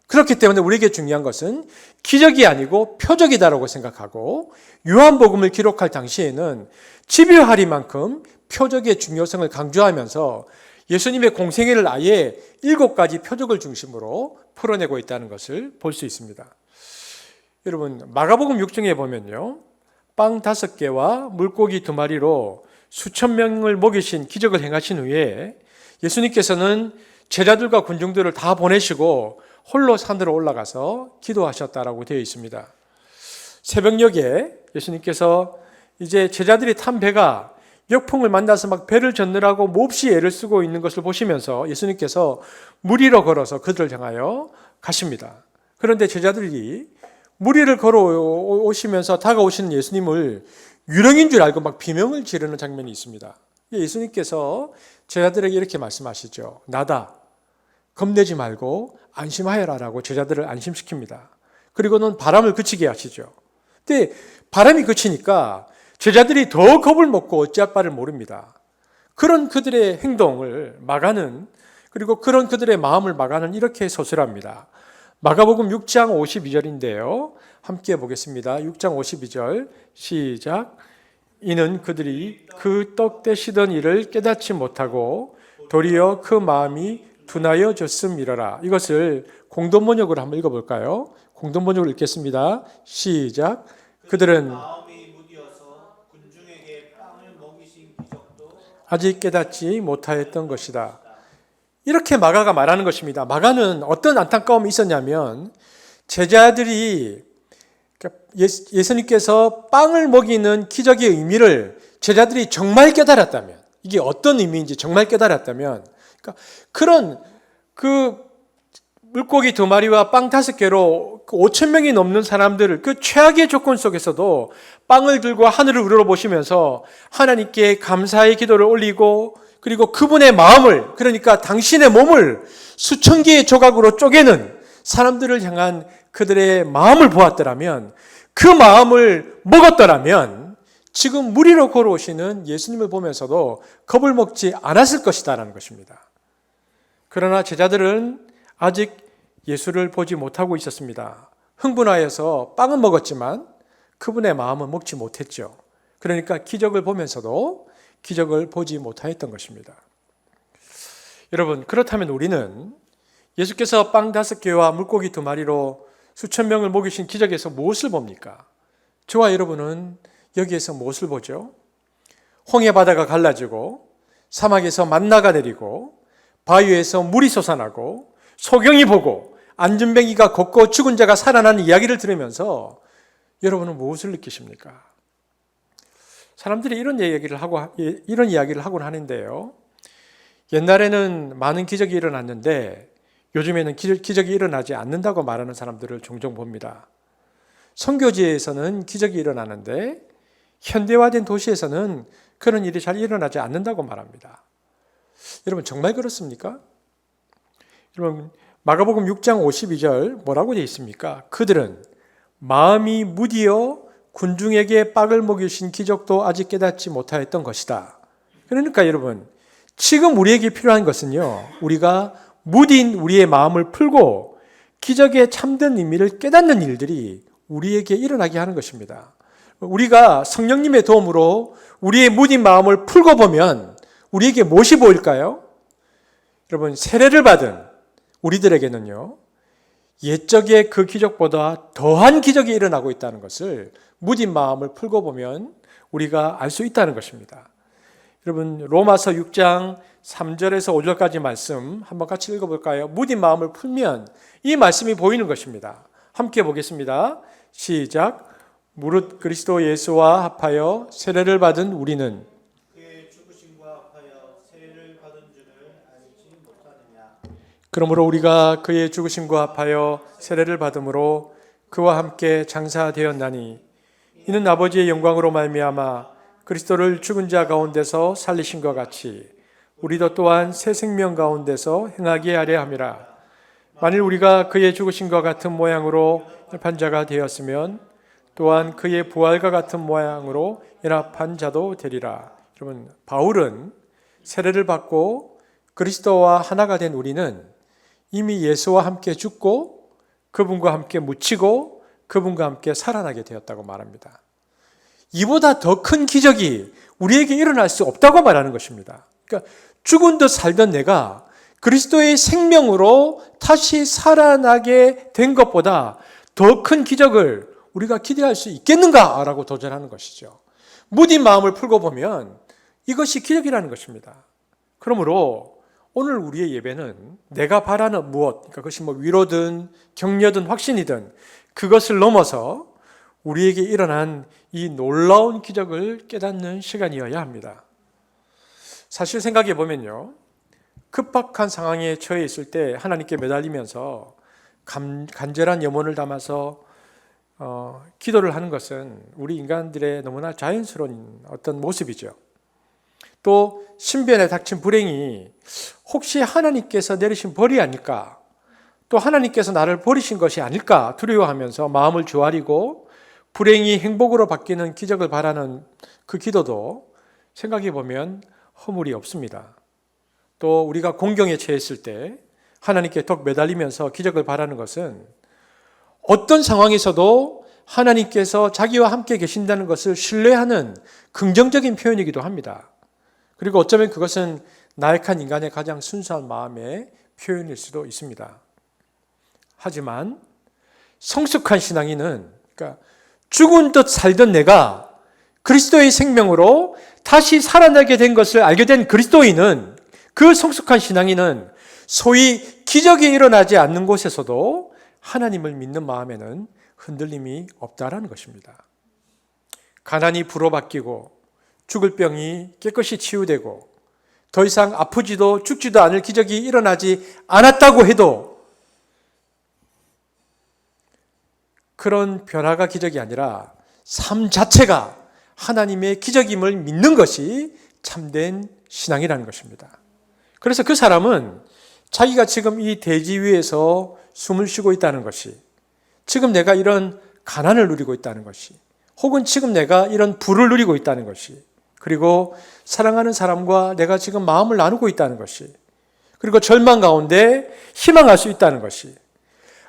그렇기 때문에 우리에게 중요한 것은 기적이 아니고 표적이다라고 생각하고, 요한복음을 기록할 당시에는 집요하리만큼 표적의 중요성을 강조하면서 예수님의 공생애를 아예 7가지 표적을 중심으로 풀어내고 있다는 것을 볼 수 있습니다. 여러분, 마가복음 6장에 보면요, 빵 5개와 물고기 2마리로 수천 명을 먹이신 기적을 행하신 후에 예수님께서는 제자들과 군중들을 다 보내시고 홀로 산으로 올라가서 기도하셨다라고 되어 있습니다. 새벽녘에 예수님께서 이제 제자들이 탄 배가 역풍을 만나서 막 배를 젓느라고 몹시 애를 쓰고 있는 것을 보시면서 예수님께서 물 위로 걸어서 그들을 향하여 가십니다. 그런데 제자들이 물 위를 걸어오시면서 다가오시는 예수님을 유령인 줄 알고 막 비명을 지르는 장면이 있습니다. 예수님께서 제자들에게 이렇게 말씀하시죠. 나다. 겁내지 말고 안심하여라라고 제자들을 안심시킵니다. 그리고는 바람을 그치게 하시죠. 근데 바람이 그치니까 제자들이 더 겁을 먹고 어찌할 바를 모릅니다. 그런 그들의 행동을 마가는, 그리고 그런 그들의 마음을 마가는 이렇게 서술합니다. 마가복음 6장 52절인데요. 함께 보겠습니다. 6장 52절 시작. 이는 그들이 그 떡 떼시던 일을 깨닫지 못하고 도리어 그 마음이 둔하여졌음이러라. 이것을 공동번역으로 한번 읽어볼까요? 공동번역을 읽겠습니다. 시작. 그들은 아직 깨닫지 못하였던 것이다. 이렇게 마가가 말하는 것입니다. 마가는 어떤 안타까움이 있었냐면, 제자들이, 예수님께서 빵을 먹이는 기적의 의미를 제자들이 정말 깨달았다면, 이게 어떤 의미인지 정말 깨달았다면, 그러니까 그런 그 물고기 2마리와 빵 5개로 5천 명이 넘는 사람들을 그 최악의 조건 속에서도 빵을 들고 하늘을 우러러보시면서 하나님께 감사의 기도를 올리고, 그리고 그분의 마음을, 그러니까 당신의 몸을 수천 개의 조각으로 쪼개는 사람들을 향한 그들의 마음을 보았더라면, 그 마음을 먹었더라면 지금 물 위로 걸어오시는 예수님을 보면서도 겁을 먹지 않았을 것이다라는 것입니다. 그러나 제자들은 아직 예수를 보지 못하고 있었습니다. 흥분하여서 빵은 먹었지만 그분의 마음은 먹지 못했죠. 그러니까 기적을 보면서도 기적을 보지 못하였던 것입니다. 여러분, 그렇다면 우리는 예수께서 빵 5개와 물고기 2마리로 수천 명을 먹이신 기적에서 무엇을 봅니까? 저와 여러분은 여기에서 무엇을 보죠? 홍해 바다가 갈라지고, 사막에서 만나가 내리고, 바위에서 물이 솟아나고, 소경이 보고, 안전뱅이가 걷고 죽은 자가 살아나는 이야기를 들으면서 여러분은 무엇을 느끼십니까? 사람들이 이런 이야기를 하곤 하는데요. 옛날에는 많은 기적이 일어났는데 요즘에는 기적이 일어나지 않는다고 말하는 사람들을 종종 봅니다. 선교지에서는 기적이 일어나는데 현대화된 도시에서는 그런 일이 잘 일어나지 않는다고 말합니다. 여러분, 정말 그렇습니까? 여러분, 마가복음 6장 52절 뭐라고 되어 있습니까? 그들은 마음이 무디어 군중에게 빵을 먹이신 기적도 아직 깨닫지 못하였던 것이다. 그러니까 여러분, 지금 우리에게 필요한 것은요, 우리가 무딘 우리의 마음을 풀고 기적의 참된 의미를 깨닫는 일들이 우리에게 일어나게 하는 것입니다. 우리가 성령님의 도움으로 우리의 무딘 마음을 풀고 보면 우리에게 무엇이 보일까요? 여러분, 세례를 받은 우리들에게는요, 옛적의 그 기적보다 더한 기적이 일어나고 있다는 것을 무딘 마음을 풀고 보면 우리가 알 수 있다는 것입니다. 여러분, 로마서 6장 3절에서 5절까지 말씀 한번 같이 읽어볼까요? 무딘 마음을 풀면 이 말씀이 보이는 것입니다. 함께 보겠습니다. 시작. 무릇 그리스도 예수와 합하여 세례를 받은 우리는 그의 죽으심과 합하여 세례를 받은 줄을 알지 못하느냐. 그러므로 우리가 그의 죽으심과 합하여 세례를 받음으로 그와 함께 장사되었나니 이는 아버지의 영광으로 말미암아 그리스도를 죽은 자 가운데서 살리신 것 같이 우리도 또한 새 생명 가운데서 행하게 하려 함이라. 만일 우리가 그의 죽으심과 같은 모양으로 연합한 자가 되었으면 또한 그의 부활과 같은 모양으로 연합한 자도 되리라. 여러분, 바울은 세례를 받고 그리스도와 하나가 된 우리는 이미 예수와 함께 죽고 그분과 함께 묻히고 그분과 함께 살아나게 되었다고 말합니다. 이보다 더 큰 기적이 우리에게 일어날 수 없다고 말하는 것입니다. 그러니까 죽은 듯 살던 내가 그리스도의 생명으로 다시 살아나게 된 것보다 더 큰 기적을 우리가 기대할 수 있겠는가라고 도전하는 것이죠. 무딘 마음을 풀고 보면 이것이 기적이라는 것입니다. 그러므로 오늘 우리의 예배는 내가 바라는 무엇, 그러니까 그것이 위로든 격려든 확신이든 그것을 넘어서 우리에게 일어난 이 놀라운 기적을 깨닫는 시간이어야 합니다. 사실 생각해 보면요, 급박한 상황에 처해 있을 때 하나님께 매달리면서 간절한 염원을 담아서 기도를 하는 것은 우리 인간들의 너무나 자연스러운 어떤 모습이죠. 또 신변에 닥친 불행이 혹시 하나님께서 내리신 벌이 아닐까, 또 하나님께서 나를 버리신 것이 아닐까 두려워하면서 마음을 조아리고 불행이 행복으로 바뀌는 기적을 바라는 그 기도도 생각해 보면 허물이 없습니다. 또 우리가 공경에 처했을 때 하나님께 덕 매달리면서 기적을 바라는 것은 어떤 상황에서도 하나님께서 자기와 함께 계신다는 것을 신뢰하는 긍정적인 표현이기도 합니다. 그리고 어쩌면 그것은 나약한 인간의 가장 순수한 마음의 표현일 수도 있습니다. 하지만 성숙한 신앙인은, 그러니까 죽은 듯 살던 내가 그리스도의 생명으로 다시 살아나게 된 것을 알게 된 그리스도인은, 그 성숙한 신앙인은 소위 기적이 일어나지 않는 곳에서도 하나님을 믿는 마음에는 흔들림이 없다라는 것입니다. 가난이 부로 바뀌고 죽을 병이 깨끗이 치유되고 더 이상 아프지도 죽지도 않을 기적이 일어나지 않았다고 해도 그런 변화가 기적이 아니라 삶 자체가 하나님의 기적임을 믿는 것이 참된 신앙이라는 것입니다. 그래서 그 사람은 자기가 지금 이 대지 위에서 숨을 쉬고 있다는 것이, 지금 내가 이런 가난을 누리고 있다는 것이, 혹은 지금 내가 이런 부를 누리고 있다는 것이, 그리고 사랑하는 사람과 내가 지금 마음을 나누고 있다는 것이, 그리고 절망 가운데 희망할 수 있다는 것이,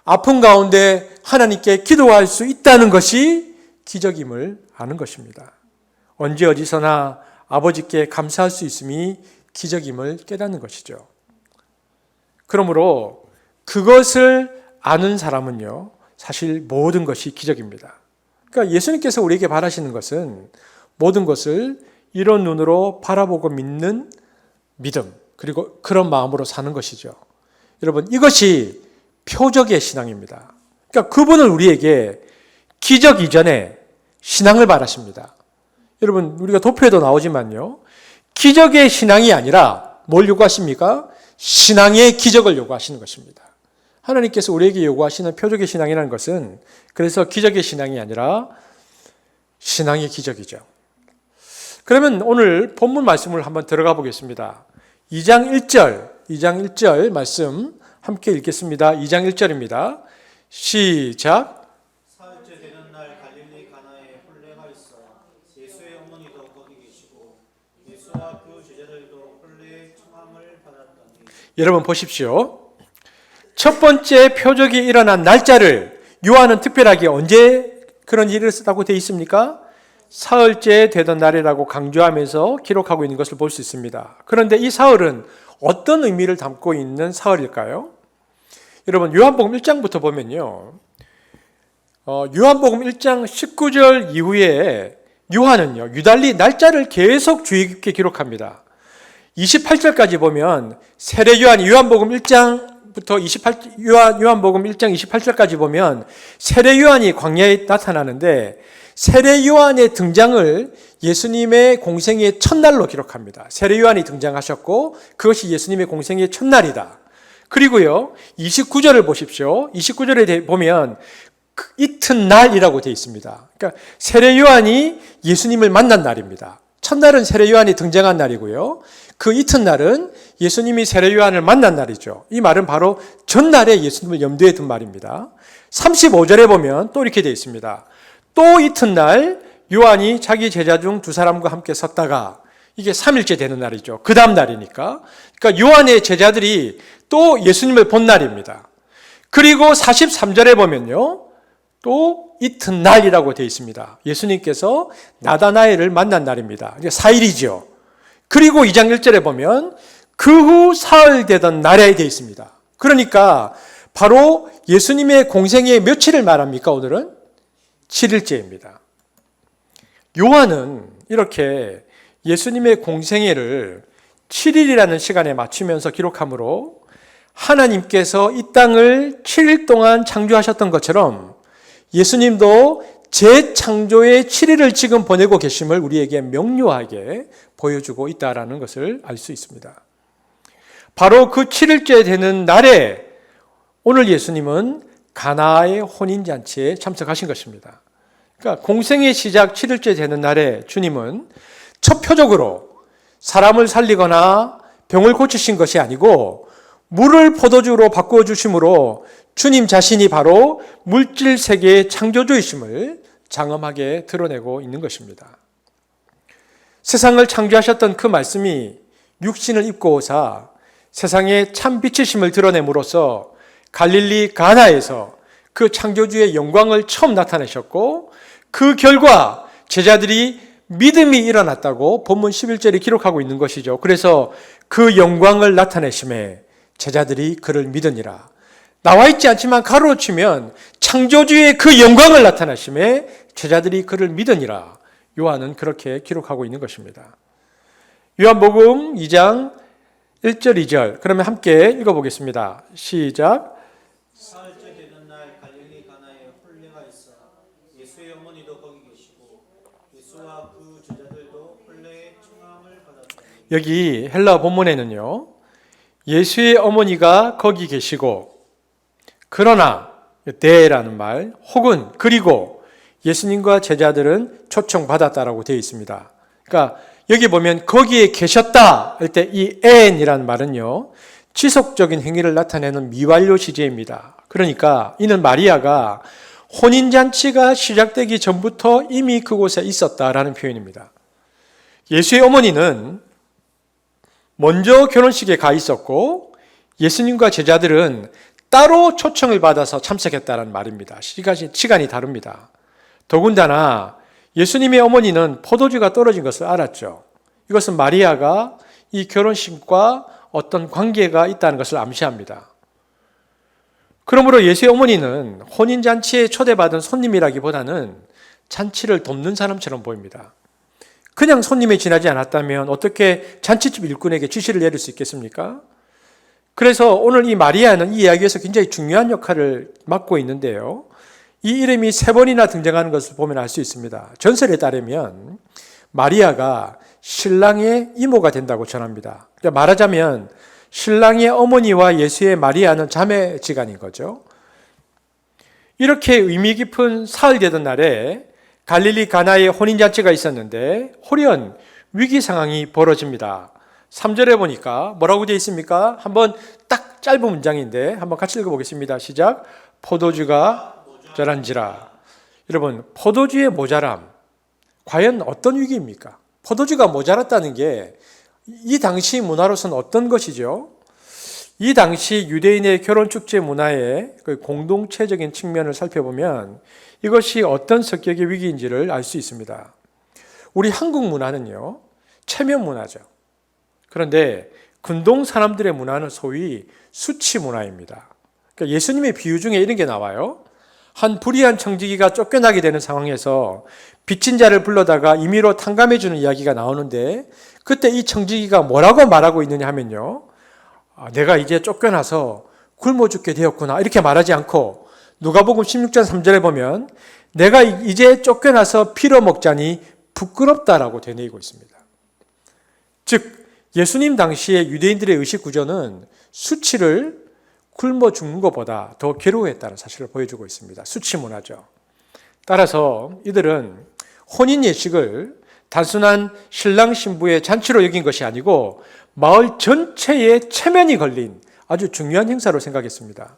아픔 가운데 하나님께 기도할 수 있다는 것이 기적임을 아는 것입니다. 언제 어디서나 아버지께 감사할 수 있음이 기적임을 깨닫는 것이죠. 그러므로 그것을 아는 사람은요, 사실 모든 것이 기적입니다. 그러니까 예수님께서 우리에게 바라시는 것은 모든 것을 이런 눈으로 바라보고 믿는 믿음, 그리고 그런 마음으로 사는 것이죠. 여러분, 이것이 표적의 신앙입니다. 그러니까 그분은 우리에게 기적 이전에 신앙을 바라십니다. 여러분, 우리가 도표에도 나오지만요, 기적의 신앙이 아니라 뭘 요구하십니까? 신앙의 기적을 요구하시는 것입니다. 하나님께서 우리에게 요구하시는 표적의 신앙이라는 것은 그래서 기적의 신앙이 아니라 신앙의 기적이죠. 그러면 오늘 본문 말씀을 한번 들어가 보겠습니다. 2장 1절 말씀 함께 읽겠습니다. 2장 1절입니다. 시작. 사흘째 되는 날 갈릴리 가나에 혼례가 있어 예수의 어머니도 거기 계시고 예수와 그 제자들도 혼례에 여러분 보십시오. 첫 번째 표적이 일어난 날짜를 요한은 특별하게 언제 그런 일을 쓰다고 되어 있습니까? 사흘째 되던 날이라고 강조하면서 기록하고 있는 것을 볼 수 있습니다. 그런데 이 사흘은 어떤 의미를 담고 있는 사흘일까요? 여러분 요한복음 1장부터 보면요. 요한복음 1장 19절 이후에 요한은요. 유달리 날짜를 계속 주의 깊게 기록합니다. 28절까지 보면 세례 요한이 요한복음 1장부터 요한복음 1장 28절까지 보면 세례 요한이 광야에 나타나는데 세례 요한의 등장을 예수님의 공생의 첫날로 기록합니다. 세례 요한이 등장하셨고 그것이 예수님의 공생의 첫날이다. 그리고요. 29절을 보십시오. 29절에 보면 이튿날이라고 되어 있습니다. 그러니까 세례 요한이 예수님을 만난 날입니다. 첫날은 세례 요한이 등장한 날이고요. 그 이튿날은 예수님이 세례 요한을 만난 날이죠. 이 말은 바로 전날에 예수님을 염두에 둔 말입니다. 35절에 보면 또 이렇게 되어 있습니다. 또 이튿날 요한이 자기 제자 중 두 사람과 함께 섰다가 이게 3일째 되는 날이죠. 그 다음 날이니까. 그러니까 요한의 제자들이 또 예수님을 본 날입니다. 그리고 43절에 보면요. 또 이튿날이라고 되어 있습니다. 예수님께서 나다나엘을 만난 날입니다. 이제 4일이죠. 그리고 2장 1절에 보면 그 후 사흘 되던 날에 되어 있습니다. 그러니까 바로 예수님의 공생의 며칠을 말합니까? 오늘은 7일째입니다. 요한은 이렇게 예수님의 공생애를 7일이라는 시간에 맞추면서 기록하므로 하나님께서 이 땅을 7일 동안 창조하셨던 것처럼 예수님도 재창조의 7일을 지금 보내고 계심을 우리에게 명료하게 보여주고 있다는 것을 알 수 있습니다. 바로 그 7일째 되는 날에 오늘 예수님은 가나의 혼인잔치에 참석하신 것입니다. 그러니까 공생의 시작 7일째 되는 날에 주님은 첫 표적으로 사람을 살리거나 병을 고치신 것이 아니고 물을 포도주로 바꾸어 주심으로 주님 자신이 바로 물질 세계의 창조주이심을 장엄하게 드러내고 있는 것입니다. 세상을 창조하셨던 그 말씀이 육신을 입고 오사 세상에 참 빛이심을 드러냄으로써 갈릴리 가나에서 그 창조주의 영광을 처음 나타내셨고 그 결과 제자들이 믿음이 일어났다고 본문 11절이 기록하고 있는 것이죠. 그래서 그 영광을 나타내심에 제자들이 그를 믿으니라. 나와 있지 않지만 가로로 치면 창조주의 그 영광을 나타내심에 제자들이 그를 믿으니라. 요한은 그렇게 기록하고 있는 것입니다. 요한복음 2장 1절 2절 그러면 함께 읽어보겠습니다. 시작. 사흘째 되는 날 갈릴리 가나에 혼례가 있어 예수의 어머니도 거기 계시고 예수와 그 제자들도 혼례의 청함을 받았더니 여기 헬라 본문에는요. 예수의 어머니가 거기 계시고 그러나 대라는 말 혹은 그리고 예수님과 제자들은 초청받았다라고 되어 있습니다. 그러니까 여기 보면 거기에 계셨다 할 때 이 n이라는 말은요. 지속적인 행위를 나타내는 미완료 시제입니다. 그러니까 이는 마리아가 혼인잔치가 시작되기 전부터 이미 그곳에 있었다라는 표현입니다. 예수의 어머니는 먼저 결혼식에 가 있었고 예수님과 제자들은 따로 초청을 받아서 참석했다는 말입니다. 시간이 다릅니다. 더군다나 예수님의 어머니는 포도주가 떨어진 것을 알았죠. 이것은 마리아가 이 결혼식과 어떤 관계가 있다는 것을 암시합니다. 그러므로 예수의 어머니는 혼인잔치에 초대받은 손님이라기보다는 잔치를 돕는 사람처럼 보입니다. 그냥 손님이 지나지 않았다면 어떻게 잔치집 일꾼에게 지시를 내릴 수 있겠습니까? 그래서 오늘 이 마리아는 이 이야기에서 굉장히 중요한 역할을 맡고 있는데요. 이 이름이 3번이나 등장하는 것을 보면 알 수 있습니다. 전설에 따르면 마리아가 신랑의 이모가 된다고 전합니다. 그러니까 말하자면 신랑의 어머니와 예수의 마리아는 자매지간인 거죠. 이렇게 의미 깊은 사흘 되던 날에 갈릴리 가나에 혼인잔치가 있었는데 홀연 위기 상황이 벌어집니다. 3절에 보니까 뭐라고 되어 있습니까? 한번 딱 짧은 문장인데 한번 같이 읽어보겠습니다. 시작. 포도주가 모자란지라. 여러분, 포도주의 모자람 과연 어떤 위기입니까? 포도주가 모자랐다는 게 이 당시 문화로서는 어떤 것이죠? 이 당시 유대인의 결혼 축제 문화의 그 공동체적인 측면을 살펴보면 이것이 어떤 성격의 위기인지를 알 수 있습니다. 우리 한국 문화는요, 체면 문화죠. 그런데 근동 사람들의 문화는 소위 수치 문화입니다. 그러니까 예수님의 비유 중에 이런 게 나와요. 한 불의한 청지기가 쫓겨나게 되는 상황에서 빚진 자를 불러다가 임의로 탕감해 주는 이야기가 나오는데, 그때 이 청지기가 뭐라고 말하고 있느냐 하면요, 내가 이제 쫓겨나서 굶어 죽게 되었구나 이렇게 말하지 않고, 누가복음 16장 3절에 보면 내가 이제 쫓겨나서 피로 먹자니 부끄럽다라고 되뇌이고 있습니다. 즉 예수님 당시에 유대인들의 의식 구조는 수치를 굶어 죽는 것보다 더 괴로워했다는 사실을 보여주고 있습니다. 수치 문화죠. 따라서 이들은 혼인 예식을 단순한 신랑 신부의 잔치로 여긴 것이 아니고 마을 전체의 체면이 걸린 아주 중요한 행사로 생각했습니다.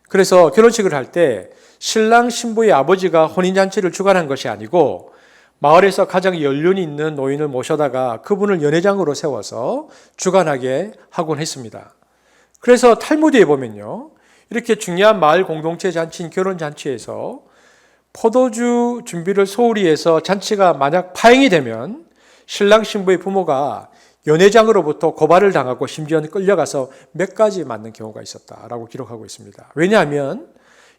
그래서 결혼식을 할 때 신랑 신부의 아버지가 혼인잔치를 주관한 것이 아니고 마을에서 가장 연륜이 있는 노인을 모셔다가 그분을 연회장으로 세워서 주관하게 하곤 했습니다. 그래서 탈무드에 보면요, 이렇게 중요한 마을 공동체 잔치인 결혼잔치에서 포도주 준비를 소홀히 해서 잔치가 만약 파행이 되면 신랑 신부의 부모가 연회장으로부터 고발을 당하고 심지어는 끌려가서 몇 가지 맞는 경우가 있었다라고 기록하고 있습니다. 왜냐하면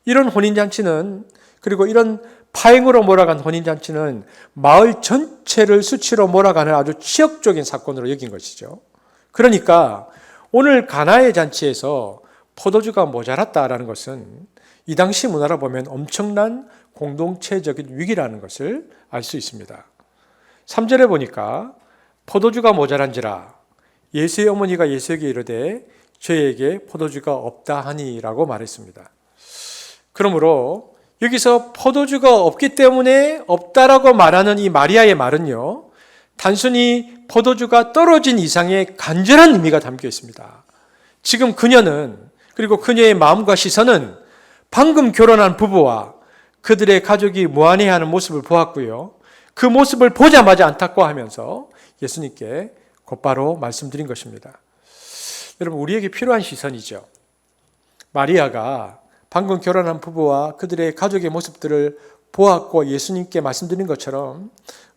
이런 혼인잔치는, 그리고 이런 파행으로 몰아간 혼인잔치는 마을 전체를 수치로 몰아가는 아주 치욕적인 사건으로 여긴 것이죠. 그러니까 오늘 가나의 잔치에서 포도주가 모자랐다라는 것은 이 당시 문화로 보면 엄청난 공동체적인 위기라는 것을 알 수 있습니다. 3절에 보니까 포도주가 모자란지라 예수의 어머니가 예수에게 이르되 저에게 포도주가 없다 하니라고 말했습니다. 그러므로 여기서 포도주가 없기 때문에 없다라고 말하는 이 마리아의 말은요, 단순히 포도주가 떨어진 이상의 간절한 의미가 담겨 있습니다. 지금 그녀는, 그리고 그녀의 마음과 시선은 방금 결혼한 부부와 그들의 가족이 무안해하는 모습을 보았고요, 그 모습을 보자마자 안타까워하면서 예수님께 곧바로 말씀드린 것입니다. 여러분, 우리에게 필요한 시선이죠. 마리아가 방금 결혼한 부부와 그들의 가족의 모습들을 보았고 예수님께 말씀드린 것처럼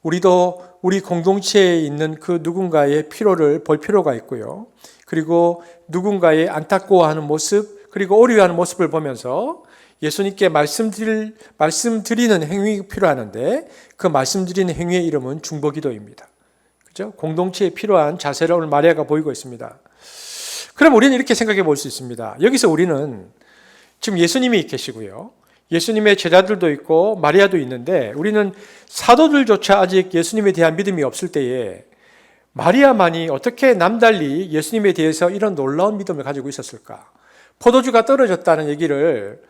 우리도 우리 공동체에 있는 그 누군가의 필요를 볼 필요가 있고요, 그리고 누군가의 안타까워하는 모습, 그리고 오류하는 모습을 보면서 예수님께 말씀드리는 행위가 필요하는데, 그 말씀드리는 행위의 이름은 중보기도입니다. 그죠? 공동체에 필요한 자세를 오늘 마리아가 보이고 있습니다. 그럼 우리는 이렇게 생각해 볼 수 있습니다. 여기서 우리는 지금 예수님이 계시고요, 예수님의 제자들도 있고 마리아도 있는데, 우리는 사도들조차 아직 예수님에 대한 믿음이 없을 때에 마리아만이 어떻게 남달리 예수님에 대해서 이런 놀라운 믿음을 가지고 있었을까? 포도주가 떨어졌다는 얘기를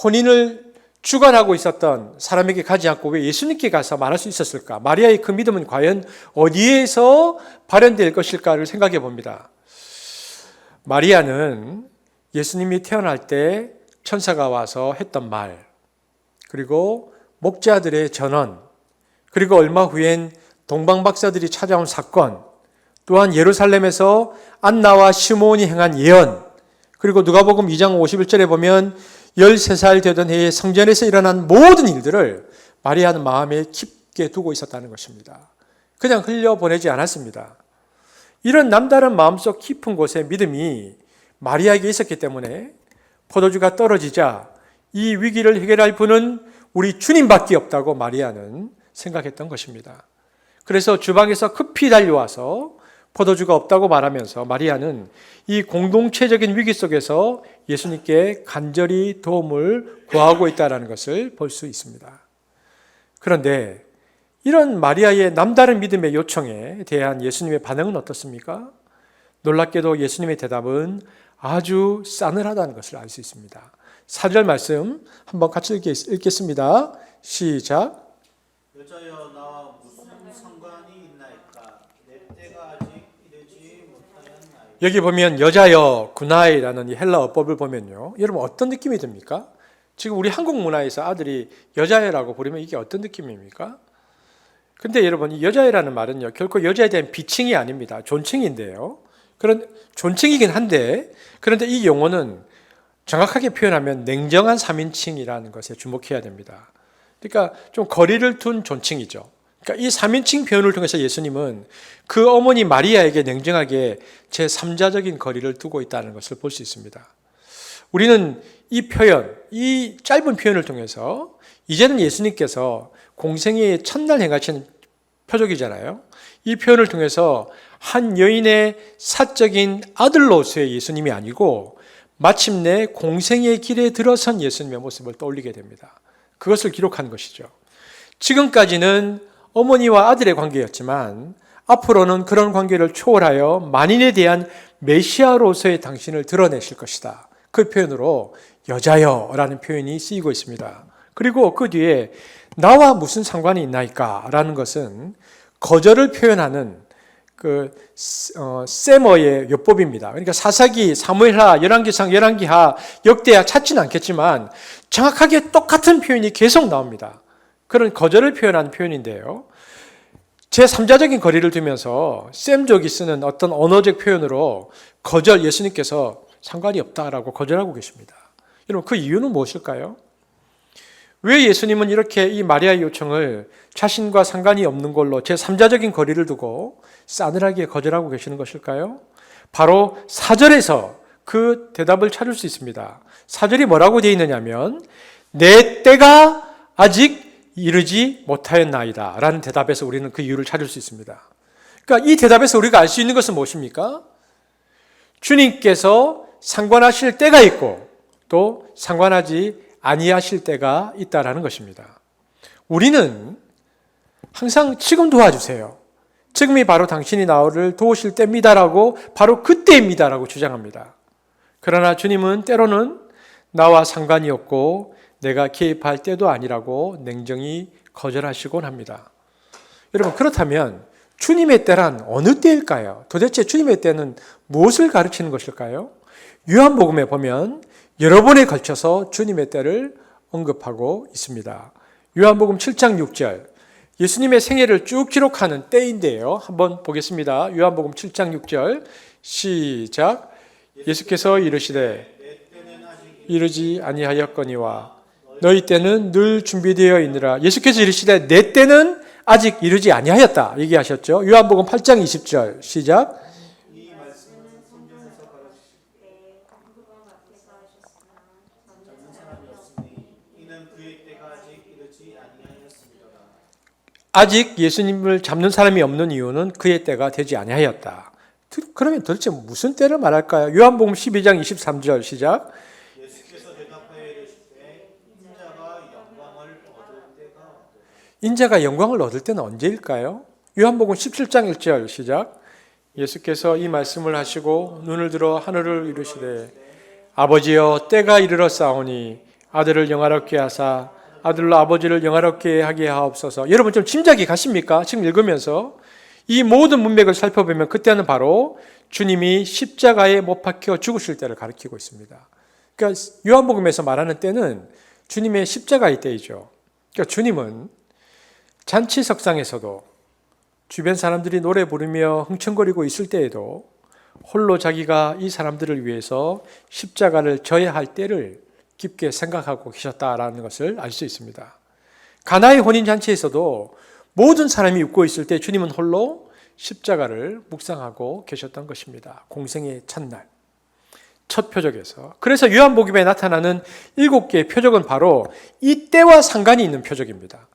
혼인을 주관하고 있었던 사람에게 가지 않고 왜 예수님께 가서 말할 수 있었을까? 마리아의 그 믿음은 과연 어디에서 발현될 것일까를 생각해 봅니다. 마리아는 예수님이 태어날 때 천사가 와서 했던 말, 그리고 목자들의 전언, 그리고 얼마 후엔 동방박사들이 찾아온 사건, 또한 예루살렘에서 안나와 시몬이 행한 예언, 그리고 누가복음 2장 51절에 보면 13살 되던 해에 성전에서 일어난 모든 일들을 마리아는 마음에 깊게 두고 있었다는 것입니다. 그냥 흘려보내지 않았습니다. 이런 남다른 마음속 깊은 곳에 믿음이 마리아에게 있었기 때문에 포도주가 떨어지자 이 위기를 해결할 분은 우리 주님밖에 없다고 마리아는 생각했던 것입니다. 그래서 주방에서 급히 달려와서 포도주가 없다고 말하면서 마리아는 이 공동체적인 위기 속에서 예수님께 간절히 도움을 구하고 있다는 것을 볼 수 있습니다. 그런데 이런 마리아의 남다른 믿음의 요청에 대한 예수님의 반응은 어떻습니까? 놀랍게도 예수님의 대답은 아주 싸늘하다는 것을 알 수 있습니다. 4절 말씀 한번 같이 읽겠습니다. 시작. 여자여 나와 무슨 상관이 있나이까? 내 때가 아직 이르지 못하였나이까? 여기 보면 여자여 구나이라는 이 헬라 어법을 보면요, 여러분 어떤 느낌이 듭니까? 지금 우리 한국 문화에서 아들이 여자애라고 부르면 이게 어떤 느낌입니까? 근데 여러분, 이 여자애라는 말은요, 결코 여자에 대한 비칭이 아닙니다. 존칭인데요. 그런 존칭이긴 한데, 그런데 이 용어는 정확하게 표현하면 냉정한 3인칭이라는 것에 주목해야 됩니다. 그러니까 좀 거리를 둔 존칭이죠. 그러니까 이 3인칭 표현을 통해서 예수님은 그 어머니 마리아에게 냉정하게 제3자적인 거리를 두고 있다는 것을 볼 수 있습니다. 우리는 이 표현, 이 짧은 표현을 통해서 이제는 예수님께서 공생애의 첫날 행하신 표적이잖아요. 이 표현을 통해서 한 여인의 사적인 아들로서의 예수님이 아니고 마침내 공생의 길에 들어선 예수님의 모습을 떠올리게 됩니다. 그것을 기록한 것이죠. 지금까지는 어머니와 아들의 관계였지만 앞으로는 그런 관계를 초월하여 만인에 대한 메시아로서의 당신을 드러내실 것이다. 그 표현으로 여자여라는 표현이 쓰이고 있습니다. 그리고 그 뒤에 나와 무슨 상관이 있나이까? 라는 것은 거절을 표현하는 세머의 요법입니다. 그러니까 사사기, 사무엘하, 열왕기상, 열왕기하, 역대하 찾지는 않겠지만 정확하게 똑같은 표현이 계속 나옵니다. 그런 거절을 표현한 표현인데요. 제3자적인 거리를 두면서 셈족이 쓰는 어떤 언어적 표현으로 거절, 예수님께서 상관이 없다라고 거절하고 계십니다. 여러분, 그 이유는 무엇일까요? 왜 예수님은 이렇게 이 마리아의 요청을 자신과 상관이 없는 걸로 제3자적인 거리를 두고 싸늘하게 거절하고 계시는 것일까요? 바로 4절에서 그 대답을 찾을 수 있습니다. 4절이 뭐라고 되어 있느냐면 내 때가 아직 이르지 못하였나이다 라는 대답에서 우리는 그 이유를 찾을 수 있습니다. 그러니까 이 대답에서 우리가 알 수 있는 것은 무엇입니까? 주님께서 상관하실 때가 있고 또 상관하지 아니하실 때가 있다라는 것입니다. 우리는 항상 지금 도와주세요. 지금이 바로 당신이 나를 도우실 때입니다라고 바로 그때입니다라고 주장합니다. 그러나 주님은 때로는 나와 상관이 없고 내가 개입할 때도 아니라고 냉정히 거절하시곤 합니다. 여러분, 그렇다면 주님의 때란 어느 때일까요? 도대체 주님의 때는 무엇을 가르치는 것일까요? 요한복음에 보면 여러 번에 걸쳐서 주님의 때를 언급하고 있습니다. 요한복음 7장 6절, 예수님의 생애를 쭉 기록하는 때인데요. 한번 보겠습니다. 요한복음 7장 6절 시작. 예수께서 이르시되 이르지 아니하였거니와 너희 때는 늘 준비되어 있느라. 예수께서 이르시되 내 때는 아직 이르지 아니하였다 얘기하셨죠. 요한복음 8장 20절 시작. 아직 예수님을 잡는 사람이 없는 이유는 그의 때가 되지 아니하였다. 그러면 도대체 무슨 때를 말할까요? 요한복음 12장 23절 시작. 예수께서 대답하여 이르시되 인자가 영광을 얻을 때는 언제일까요? 요한복음 17장 1절 시작. 예수께서 이 말씀을 하시고 눈을 들어 하늘을 이루시되 아버지여 때가 이르렀사오니 아들을 영화롭게 하사 아들로 아버지를 영화롭게 하게 하옵소서. 여러분 좀 짐작이 가십니까? 지금 읽으면서 이 모든 문맥을 살펴보면 그때는 바로 주님이 십자가에 못 박혀 죽으실 때를 가리키고 있습니다. 그러니까 요한복음에서 말하는 때는 주님의 십자가의 때이죠. 그러니까 주님은 잔치석상에서도 주변 사람들이 노래 부르며 흥청거리고 있을 때에도 홀로 자기가 이 사람들을 위해서 십자가를 져야 할 때를 깊게 생각하고 계셨다라는 것을 알 수 있습니다. 가나의 혼인잔치에서도 모든 사람이 웃고 있을 때 주님은 홀로 십자가를 묵상하고 계셨던 것입니다. 공생의 첫날, 첫 표적에서. 그래서 요한복음에 나타나는 7개의 표적은 바로 이 때와 상관이 있는 표적입니다.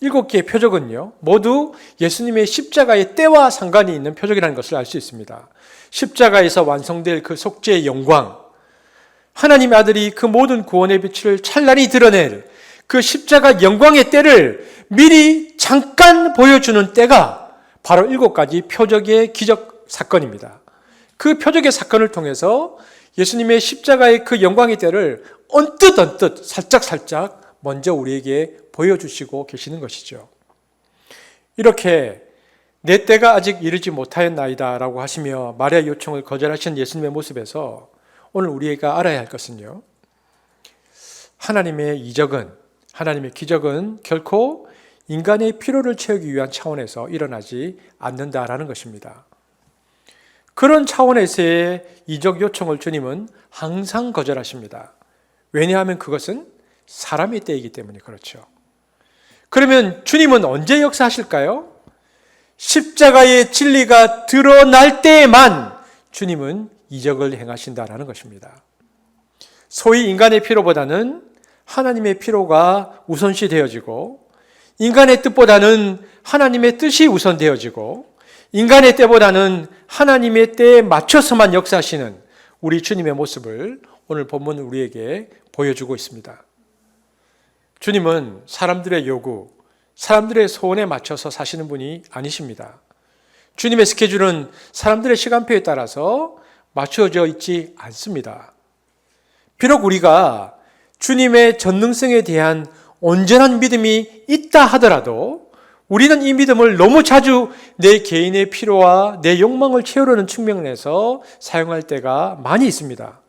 7개의 표적은요, 모두 예수님의 십자가의 때와 상관이 있는 표적이라는 것을 알 수 있습니다. 십자가에서 완성될 그 속죄의 영광, 하나님의 아들이 그 모든 구원의 빛을 찬란히 드러낼 그 십자가 영광의 때를 미리 잠깐 보여주는 때가 바로 7가지 표적의 기적 사건입니다. 그 표적의 사건을 통해서 예수님의 십자가의 그 영광의 때를 언뜻 살짝 먼저 우리에게 보여주시고 계시는 것이죠. 이렇게 내 때가 아직 이르지 못하였나이다 라고 하시며 마리아 요청을 거절하신 예수님의 모습에서 오늘 우리가 알아야 할 것은요, 하나님의 이적은, 하나님의 기적은 결코 인간의 필요를 채우기 위한 차원에서 일어나지 않는다라는 것입니다. 그런 차원에서의 이적 요청을 주님은 항상 거절하십니다. 왜냐하면 그것은 사람의 때이기 때문에 그렇죠. 그러면 주님은 언제 역사하실까요? 십자가의 진리가 드러날 때에만 주님은 이적을 행하신다라는 것입니다. 소위 인간의 필요보다는 하나님의 필요가 우선시 되어지고, 인간의 뜻보다는 하나님의 뜻이 우선되어지고, 인간의 때보다는 하나님의 때에 맞춰서만 역사하시는 우리 주님의 모습을 오늘 본문은 우리에게 보여주고 있습니다. 주님은 사람들의 요구, 사람들의 소원에 맞춰서 사시는 분이 아니십니다. 주님의 스케줄은 사람들의 시간표에 따라서 맞춰져 있지 않습니다. 비록 우리가 주님의 전능성에 대한 온전한 믿음이 있다 하더라도 우리는 이 믿음을 너무 자주 내 개인의 필요와 내 욕망을 채우려는 측면에서 사용할 때가 많이 있습니다.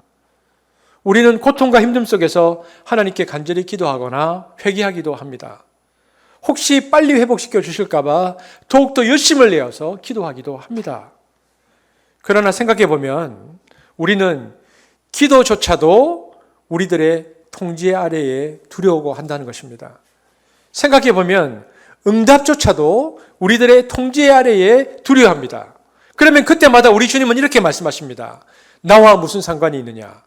우리는 고통과 힘듦 속에서 하나님께 간절히 기도하거나 회개하기도 합니다. 혹시 빨리 회복시켜 주실까 봐 더욱더 열심을 내어서 기도하기도 합니다. 그러나 생각해 보면 우리는 기도조차도 우리들의 통제 아래에 두려워 한다는 것입니다. 생각해 보면 응답조차도 우리들의 통제 아래에 두려워합니다. 그러면 그때마다 우리 주님은 이렇게 말씀하십니다. 나와 무슨 상관이 있느냐?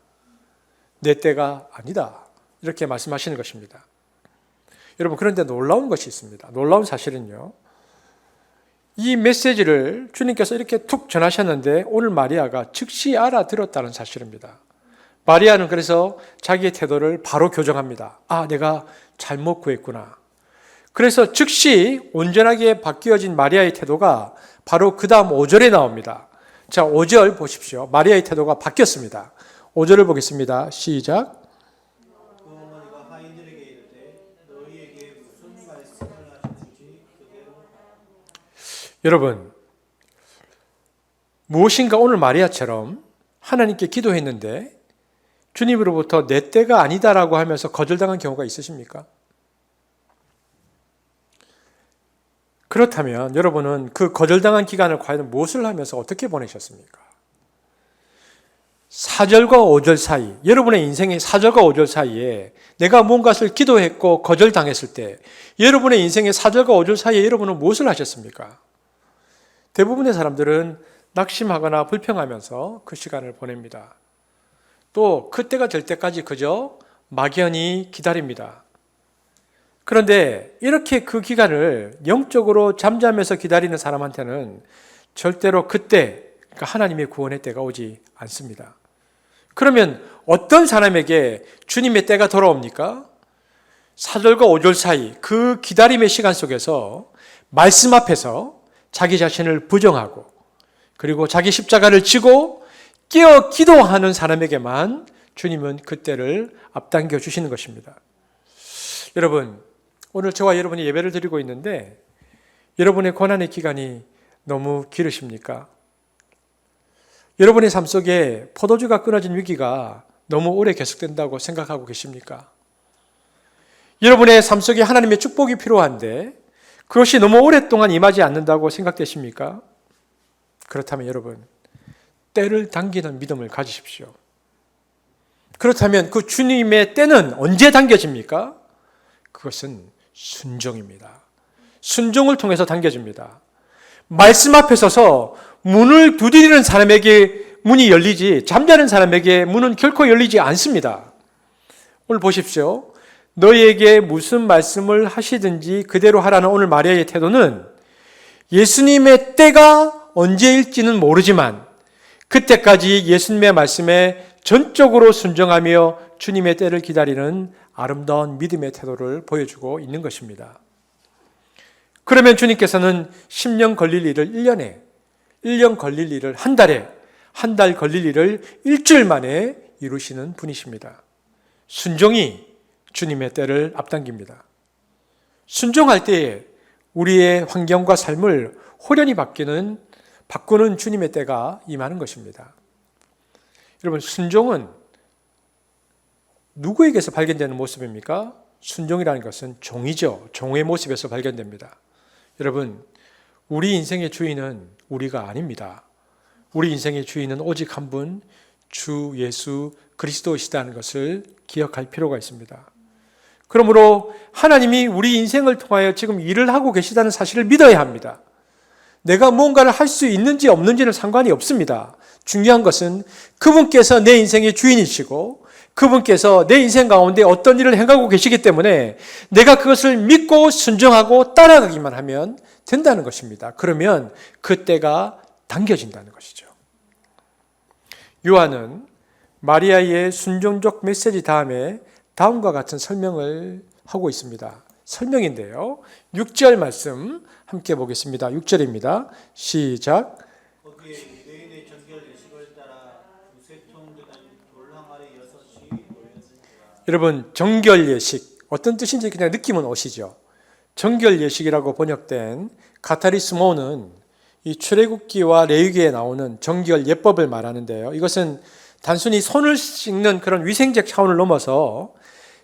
내 때가 아니다. 이렇게 말씀하시는 것입니다. 여러분, 그런데 놀라운 것이 있습니다. 놀라운 사실은요, 이 메시지를 주님께서 이렇게 툭 전하셨는데 오늘 마리아가 즉시 알아들었다는 사실입니다. 마리아는 그래서 자기의 태도를 바로 교정합니다. 아, 내가 잘못 구했구나. 그래서 즉시 온전하게 바뀌어진 마리아의 태도가 바로 그 다음 5절에 나옵니다. 자, 5절 보십시오. 마리아의 태도가 바뀌었습니다. 5절을 보겠습니다. 시작. 여러분, 무엇인가 오늘 마리아처럼 하나님께 기도했는데 주님으로부터 내 때가 아니다라고 하면서 거절당한 경우가 있으십니까? 그렇다면 여러분은 그 거절당한 기간을 과연 무엇을 하면서 어떻게 보내셨습니까? 4절과 5절 사이, 여러분의 인생의 4절과 5절 사이에 내가 무엇을 기도했고 거절당했을 때 여러분의 인생의 4절과 5절 사이에 여러분은 무엇을 하셨습니까? 대부분의 사람들은 낙심하거나 불평하면서 그 시간을 보냅니다. 또 그때가 될 때까지 그저 막연히 기다립니다. 그런데 이렇게 그 기간을 영적으로 잠잠해서 기다리는 사람한테는 절대로 그때, 그러니까 하나님의 구원의 때가 오지 않습니다. 그러면 어떤 사람에게 주님의 때가 돌아옵니까? 4절과 5절 사이 그 기다림의 시간 속에서 말씀 앞에서 자기 자신을 부정하고 그리고 자기 십자가를 지고 깨어 기도하는 사람에게만 주님은 그때를 앞당겨 주시는 것입니다. 여러분, 오늘 저와 여러분이 예배를 드리고 있는데 여러분의 고난의 기간이 너무 길으십니까? 여러분의 삶 속에 포도주가 끊어진 위기가 너무 오래 계속된다고 생각하고 계십니까? 여러분의 삶 속에 하나님의 축복이 필요한데 그것이 너무 오랫동안 임하지 않는다고 생각되십니까? 그렇다면 여러분, 때를 당기는 믿음을 가지십시오. 그렇다면 그 주님의 때는 언제 당겨집니까? 그것은 순종입니다. 순종을 통해서 당겨집니다. 말씀 앞에 서서 문을 두드리는 사람에게 문이 열리지 잠자는 사람에게 문은 결코 열리지 않습니다. 오늘 보십시오. 너희에게 무슨 말씀을 하시든지 그대로 하라는 오늘 마리아의 태도는 예수님의 때가 언제일지는 모르지만 그때까지 예수님의 말씀에 전적으로 순종하며 주님의 때를 기다리는 아름다운 믿음의 태도를 보여주고 있는 것입니다. 그러면 주님께서는 10년 걸릴 일을 1년 걸릴 일을 한 달에, 한 달 걸릴 일을 일주일 만에 이루시는 분이십니다. 순종이 주님의 때를 앞당깁니다. 순종할 때에 우리의 환경과 삶을 호련히 바꾸는 주님의 때가 임하는 것입니다. 여러분, 순종은 누구에게서 발견되는 모습입니까? 순종이라는 것은 종이죠. 종의 모습에서 발견됩니다. 여러분, 우리 인생의 주인은 우리가 아닙니다. 우리 인생의 주인은 오직 한 분, 주 예수 그리스도이시다는 것을 기억할 필요가 있습니다. 그러므로 하나님이 우리 인생을 통하여 지금 일을 하고 계시다는 사실을 믿어야 합니다. 내가 무언가를 할 수 있는지 없는지는 상관이 없습니다. 중요한 것은 그분께서 내 인생의 주인이시고 그분께서 내 인생 가운데 어떤 일을 행하고 계시기 때문에 내가 그것을 믿고 순종하고 따라가기만 하면 된다는 것입니다. 그러면 그때가 당겨진다는 것이죠. 요한은 마리아의 순종적 메시지 다음에 다음과 같은 설명을 하고 있습니다. 설명인데요. 6절 말씀 함께 보겠습니다. 6절입니다. 시작. 거기에 유대인의 정결 예식을 따라 두세 통 든 돌 항아리 6이 놓였으니라. 여러분, 정결 예식 어떤 뜻인지 그냥 느낌은 오시죠? 정결 예식이라고 번역된 카타리스모는 이 출애굽기와 레위기에 나오는 정결 예법을 말하는데요. 이것은 단순히 손을 씻는 그런 위생적 차원을 넘어서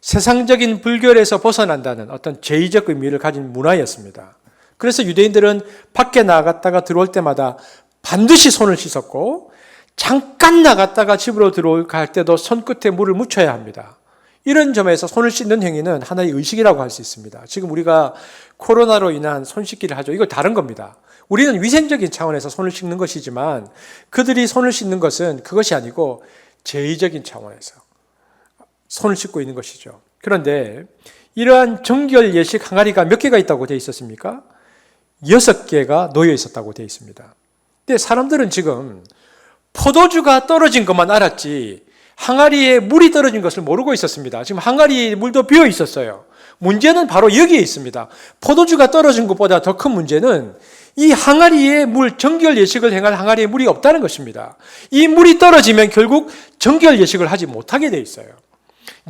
세상적인 불결에서 벗어난다는 어떤 제의적 의미를 가진 문화였습니다. 그래서 유대인들은 밖에 나갔다가 들어올 때마다 반드시 손을 씻었고 잠깐 나갔다가 집으로 들어갈 때도 손끝에 물을 묻혀야 합니다. 이런 점에서 손을 씻는 행위는 하나의 의식이라고 할 수 있습니다. 지금 우리가 코로나로 인한 손 씻기를 하죠. 이거 다른 겁니다. 우리는 위생적인 차원에서 손을 씻는 것이지만 그들이 손을 씻는 것은 그것이 아니고 제의적인 차원에서 손을 씻고 있는 것이죠. 그런데 이러한 정결 예식 항아리가 몇 개가 있다고 되어 있었습니까? 6개가 놓여 있었다고 되어 있습니다. 근데 사람들은 지금 포도주가 떨어진 것만 알았지 항아리에 물이 떨어진 것을 모르고 있었습니다. 지금 항아리에 물도 비어 있었어요. 문제는 바로 여기에 있습니다. 포도주가 떨어진 것보다 더 큰 문제는 이 항아리에 물, 정결 예식을 행할 항아리에 물이 없다는 것입니다. 이 물이 떨어지면 결국 정결 예식을 하지 못하게 돼 있어요.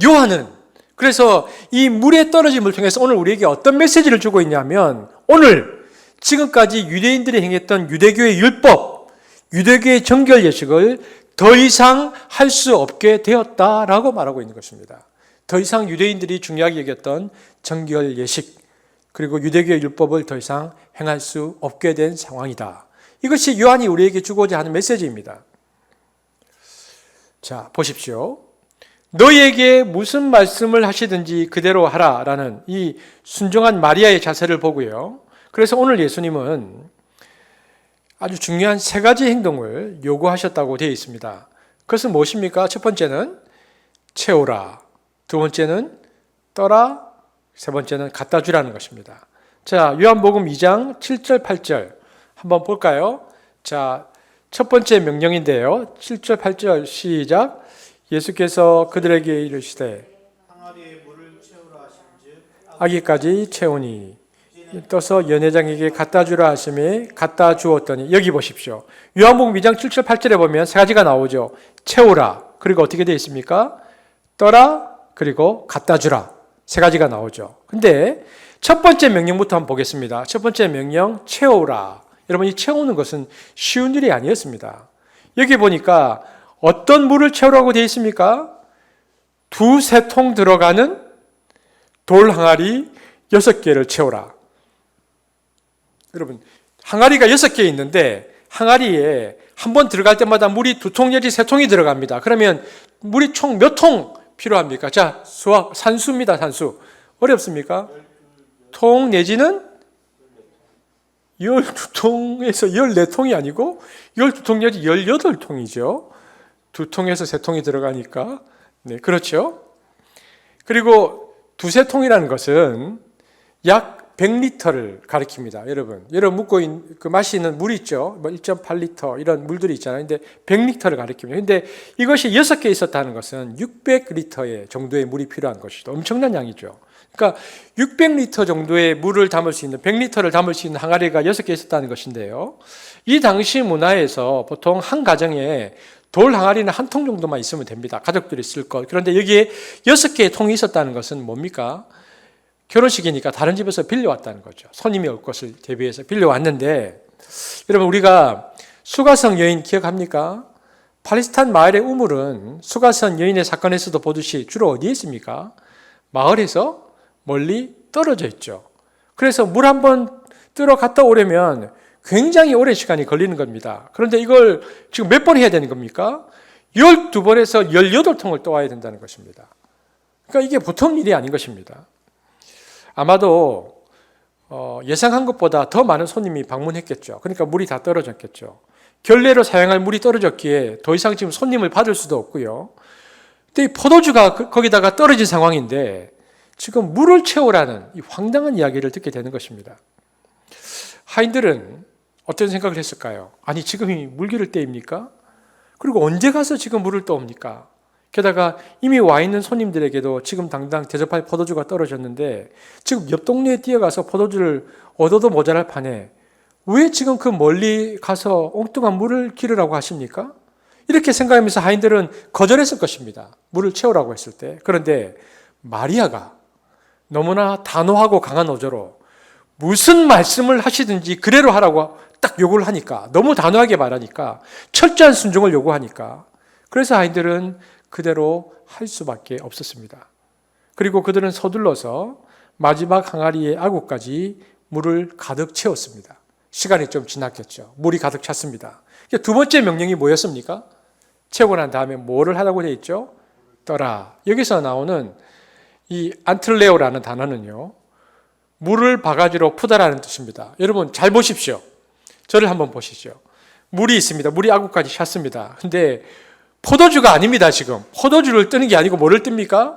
요한은 그래서 이 물에 떨어짐을 통해서 오늘 우리에게 어떤 메시지를 주고 있냐면 오늘 지금까지 유대인들이 행했던 유대교의 율법, 유대교의 정결 예식을 더 이상 할 수 없게 되었다라고 말하고 있는 것입니다. 더 이상 유대인들이 중요하게 여겼던 정결 예식 그리고 유대교의 율법을 더 이상 행할 수 없게 된 상황이다. 이것이 요한이 우리에게 주고자 하는 메시지입니다. 자, 보십시오. 너희에게 무슨 말씀을 하시든지 그대로 하라라는 이 순종한 마리아의 자세를 보고요. 그래서 오늘 예수님은 아주 중요한 3가지 행동을 요구하셨다고 되어 있습니다. 그것은 무엇입니까? 첫 번째는 채우라, 두 번째는 떠라, 세 번째는 갖다 주라는 것입니다. 자, 요한복음 2장 7절 8절 한번 볼까요? 자, 첫 번째 명령인데요. 7절 8절 시작. 예수께서 그들에게 이르시되 항아리에 물을 채우라 하신즉 아기까지 채우니 떠서 연회장에게 갖다 주라 하심에 갖다 주었더니 여기 보십시오. 요한복음 2장 7절 8절에 보면 3가지가 나오죠. 채우라, 그리고 어떻게 되어 있습니까? 떠라, 그리고 갖다 주라. 3가지가 나오죠. 근데 첫 번째 명령부터 한번 보겠습니다. 첫 번째 명령, 채우라. 여러분, 이 채우는 것은 쉬운 일이 아니었습니다. 여기 보니까 어떤 물을 채우라고 되어 있습니까? 2-3통 들어가는 돌 항아리 6개를 채우라. 여러분, 항아리가 6개 있는데 항아리에 한 번 들어갈 때마다 물이 2통 내지 3통이 들어갑니다. 그러면 물이 총 몇 통 필요합니까? 자, 산수입니다. 산수. 어렵습니까? 통 내지는 12통에서 14통이 아니고 12통 내지 18통이죠. 2통에서 3통이 들어가니까. 네, 그렇죠. 그리고 2-3통이라는 것은 약 100리터를 가리킵니다. 여러분 묻고 그 마시는 물 있죠? 뭐 1.8리터 이런 물들이 있잖아요. 근데 100리터를 가리킵니다. 근데 이것이 6개 있었다는 것은 600리터의 정도의 물이 필요한 것이죠. 엄청난 양이죠. 그러니까 600리터 정도의 물을 담을 수 있는 100리터를 담을 수 있는 항아리가 6개 있었다는 것인데요. 이 당시 문화에서 보통 한 가정에 돌 항아리는 한 통 정도만 있으면 됩니다. 가족들이 쓸 것. 그런데 여기에 6개의 통이 있었다는 것은 뭡니까? 결혼식이니까 다른 집에서 빌려왔다는 거죠. 손님이 올 것을 대비해서 빌려왔는데, 여러분, 우리가 수가성 여인 기억합니까? 팔레스타인 마을의 우물은 수가성 여인의 사건에서도 보듯이 주로 어디에 있습니까? 마을에서 멀리 떨어져 있죠. 그래서 물 한번 뜨러 갔다 오려면 굉장히 오랜 시간이 걸리는 겁니다. 그런데 이걸 지금 몇 번 해야 되는 겁니까? 12번에서 18통을 떠와야 된다는 것입니다. 그러니까 이게 보통 일이 아닌 것입니다. 아마도 예상한 것보다 더 많은 손님이 방문했겠죠. 그러니까 물이 다 떨어졌겠죠. 결례로 사용할 물이 떨어졌기에 더 이상 지금 손님을 받을 수도 없고요. 근데 이 포도주가 거기다가 떨어진 상황인데 지금 물을 채우라는 이 황당한 이야기를 듣게 되는 것입니다. 하인들은 어떤 생각을 했을까요? 아니, 지금이 물 기를 때입니까? 그리고 언제 가서 지금 물을 떠옵니까? 게다가 이미 와 있는 손님들에게도 지금 당장 대접할 포도주가 떨어졌는데 지금 옆 동네에 뛰어가서 포도주를 얻어도 모자랄 판에 왜 지금 그 멀리 가서 엉뚱한 물을 기르라고 하십니까? 이렇게 생각하면서 하인들은 거절했을 것입니다. 물을 채우라고 했을 때. 그런데 마리아가 너무나 단호하고 강한 어조로 무슨 말씀을 하시든지 그대로 하라고 딱 요구를 하니까, 너무 단호하게 말하니까, 철저한 순종을 요구하니까, 그래서 하인들은 그대로 할 수밖에 없었습니다. 그리고 그들은 서둘러서 마지막 항아리의 아구까지 물을 가득 채웠습니다. 시간이 좀 지났겠죠. 물이 가득 찼습니다. 두 번째 명령이 뭐였습니까? 채우고 난 다음에 뭐를 하라고 되어 있죠? 떠라. 여기서 나오는 이 안틀레오라는 단어는요, 물을 바가지로 푸다라는 뜻입니다. 여러분 잘 보십시오. 저를 한번 보시죠. 물이 있습니다. 물이 아구까지 찼습니다. 근데 포도주가 아닙니다. 지금 포도주를 뜨는 게 아니고 뭐를 뜹니까?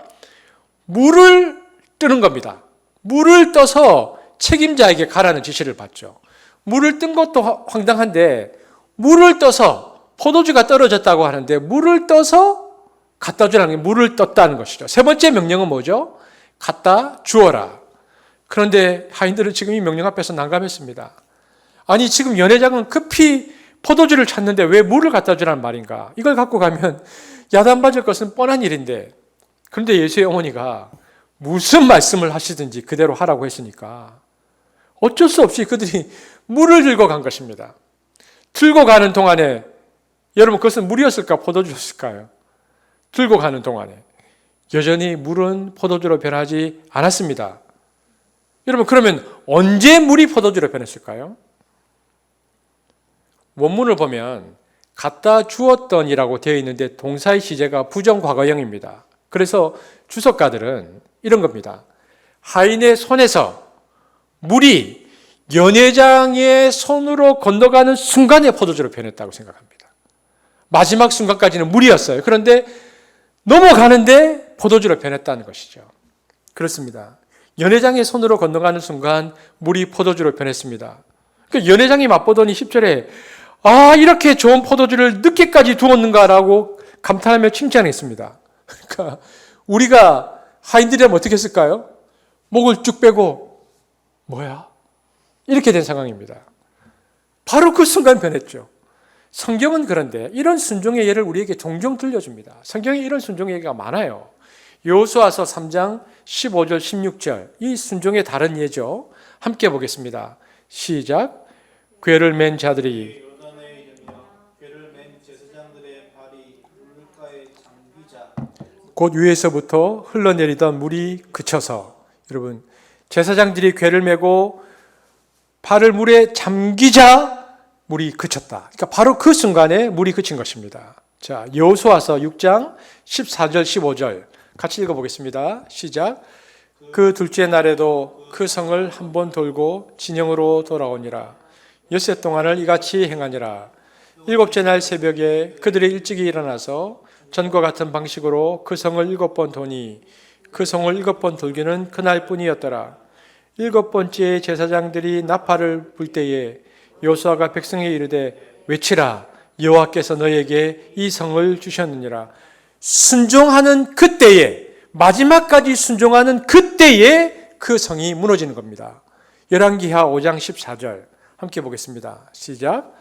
물을 뜨는 겁니다. 물을 떠서 책임자에게 가라는 지시를 받죠. 물을 뜬 것도 황당한데 물을 떠서 포도주가 떨어졌다고 하는데 물을 떠서 갖다 주라는 게 물을 떴다는 것이죠. 세 번째 명령은 뭐죠? 갖다 주어라. 그런데 하인들은 지금 이 명령 앞에서 난감했습니다. 아니, 지금 연회장은 급히 포도주를 찾는데 왜 물을 갖다 주라는 말인가? 이걸 갖고 가면 야단받을 것은 뻔한 일인데, 그런데 예수의 어머니가 무슨 말씀을 하시든지 그대로 하라고 했으니까 어쩔 수 없이 그들이 물을 들고 간 것입니다. 들고 가는 동안에, 여러분 그것은 물이었을까 포도주였을까요? 들고 가는 동안에 여전히 물은 포도주로 변하지 않았습니다. 여러분 그러면 언제 물이 포도주로 변했을까요? 원문을 보면 갖다 주었던이라고 되어 있는데 동사의 시제가 부정과거형입니다. 그래서 주석가들은 이런 겁니다. 하인의 손에서 물이 연회장의 손으로 건너가는 순간에 포도주로 변했다고 생각합니다. 마지막 순간까지는 물이었어요. 그런데 넘어가는데 포도주로 변했다는 것이죠. 그렇습니다. 연회장의 손으로 건너가는 순간 물이 포도주로 변했습니다. 연회장이 맛보더니 10절에 이렇게 좋은 포도주를 늦게까지 두었는가라고 감탄하며 칭찬했습니다. 그러니까 우리가 하인들이라면 어떻게 했을까요? 목을 쭉 빼고 뭐야? 이렇게 된 상황입니다. 바로 그 순간 변했죠. 성경은 그런데 이런 순종의 예를 우리에게 종종 들려줍니다. 성경에 이런 순종의 예가 많아요. 여호수아서 3장 15절 16절 이 순종의 다른 예죠. 함께 보겠습니다. 시작. 궤를 맨 자들이 곧 위에서부터 흘러내리던 물이 그쳐서, 여러분 제사장들이 궤를 메고 발을 물에 잠기자 물이 그쳤다. 그러니까 바로 그 순간에 물이 그친 것입니다. 자, 여호수아서 6장 14절 15절 같이 읽어보겠습니다. 시작. 그 둘째 날에도 그 성을 한 번 돌고 진영으로 돌아오니라. 엿새 동안을 이같이 행하니라. 일곱째 날 새벽에 그들이 일찍이 일어나서 전과 같은 방식으로 그 성을 7번 도니 그 성을 7번 돌기는 그날뿐이었더라. 7번째 제사장들이 나팔을 불 때에 여호수아가 백성에게 이르되 외치라. 여호와께서 너에게 이 성을 주셨느니라. 순종하는 그때에, 마지막까지 순종하는 그때에 그 성이 무너지는 겁니다. 열왕기하 5장 14절 함께 보겠습니다. 시작.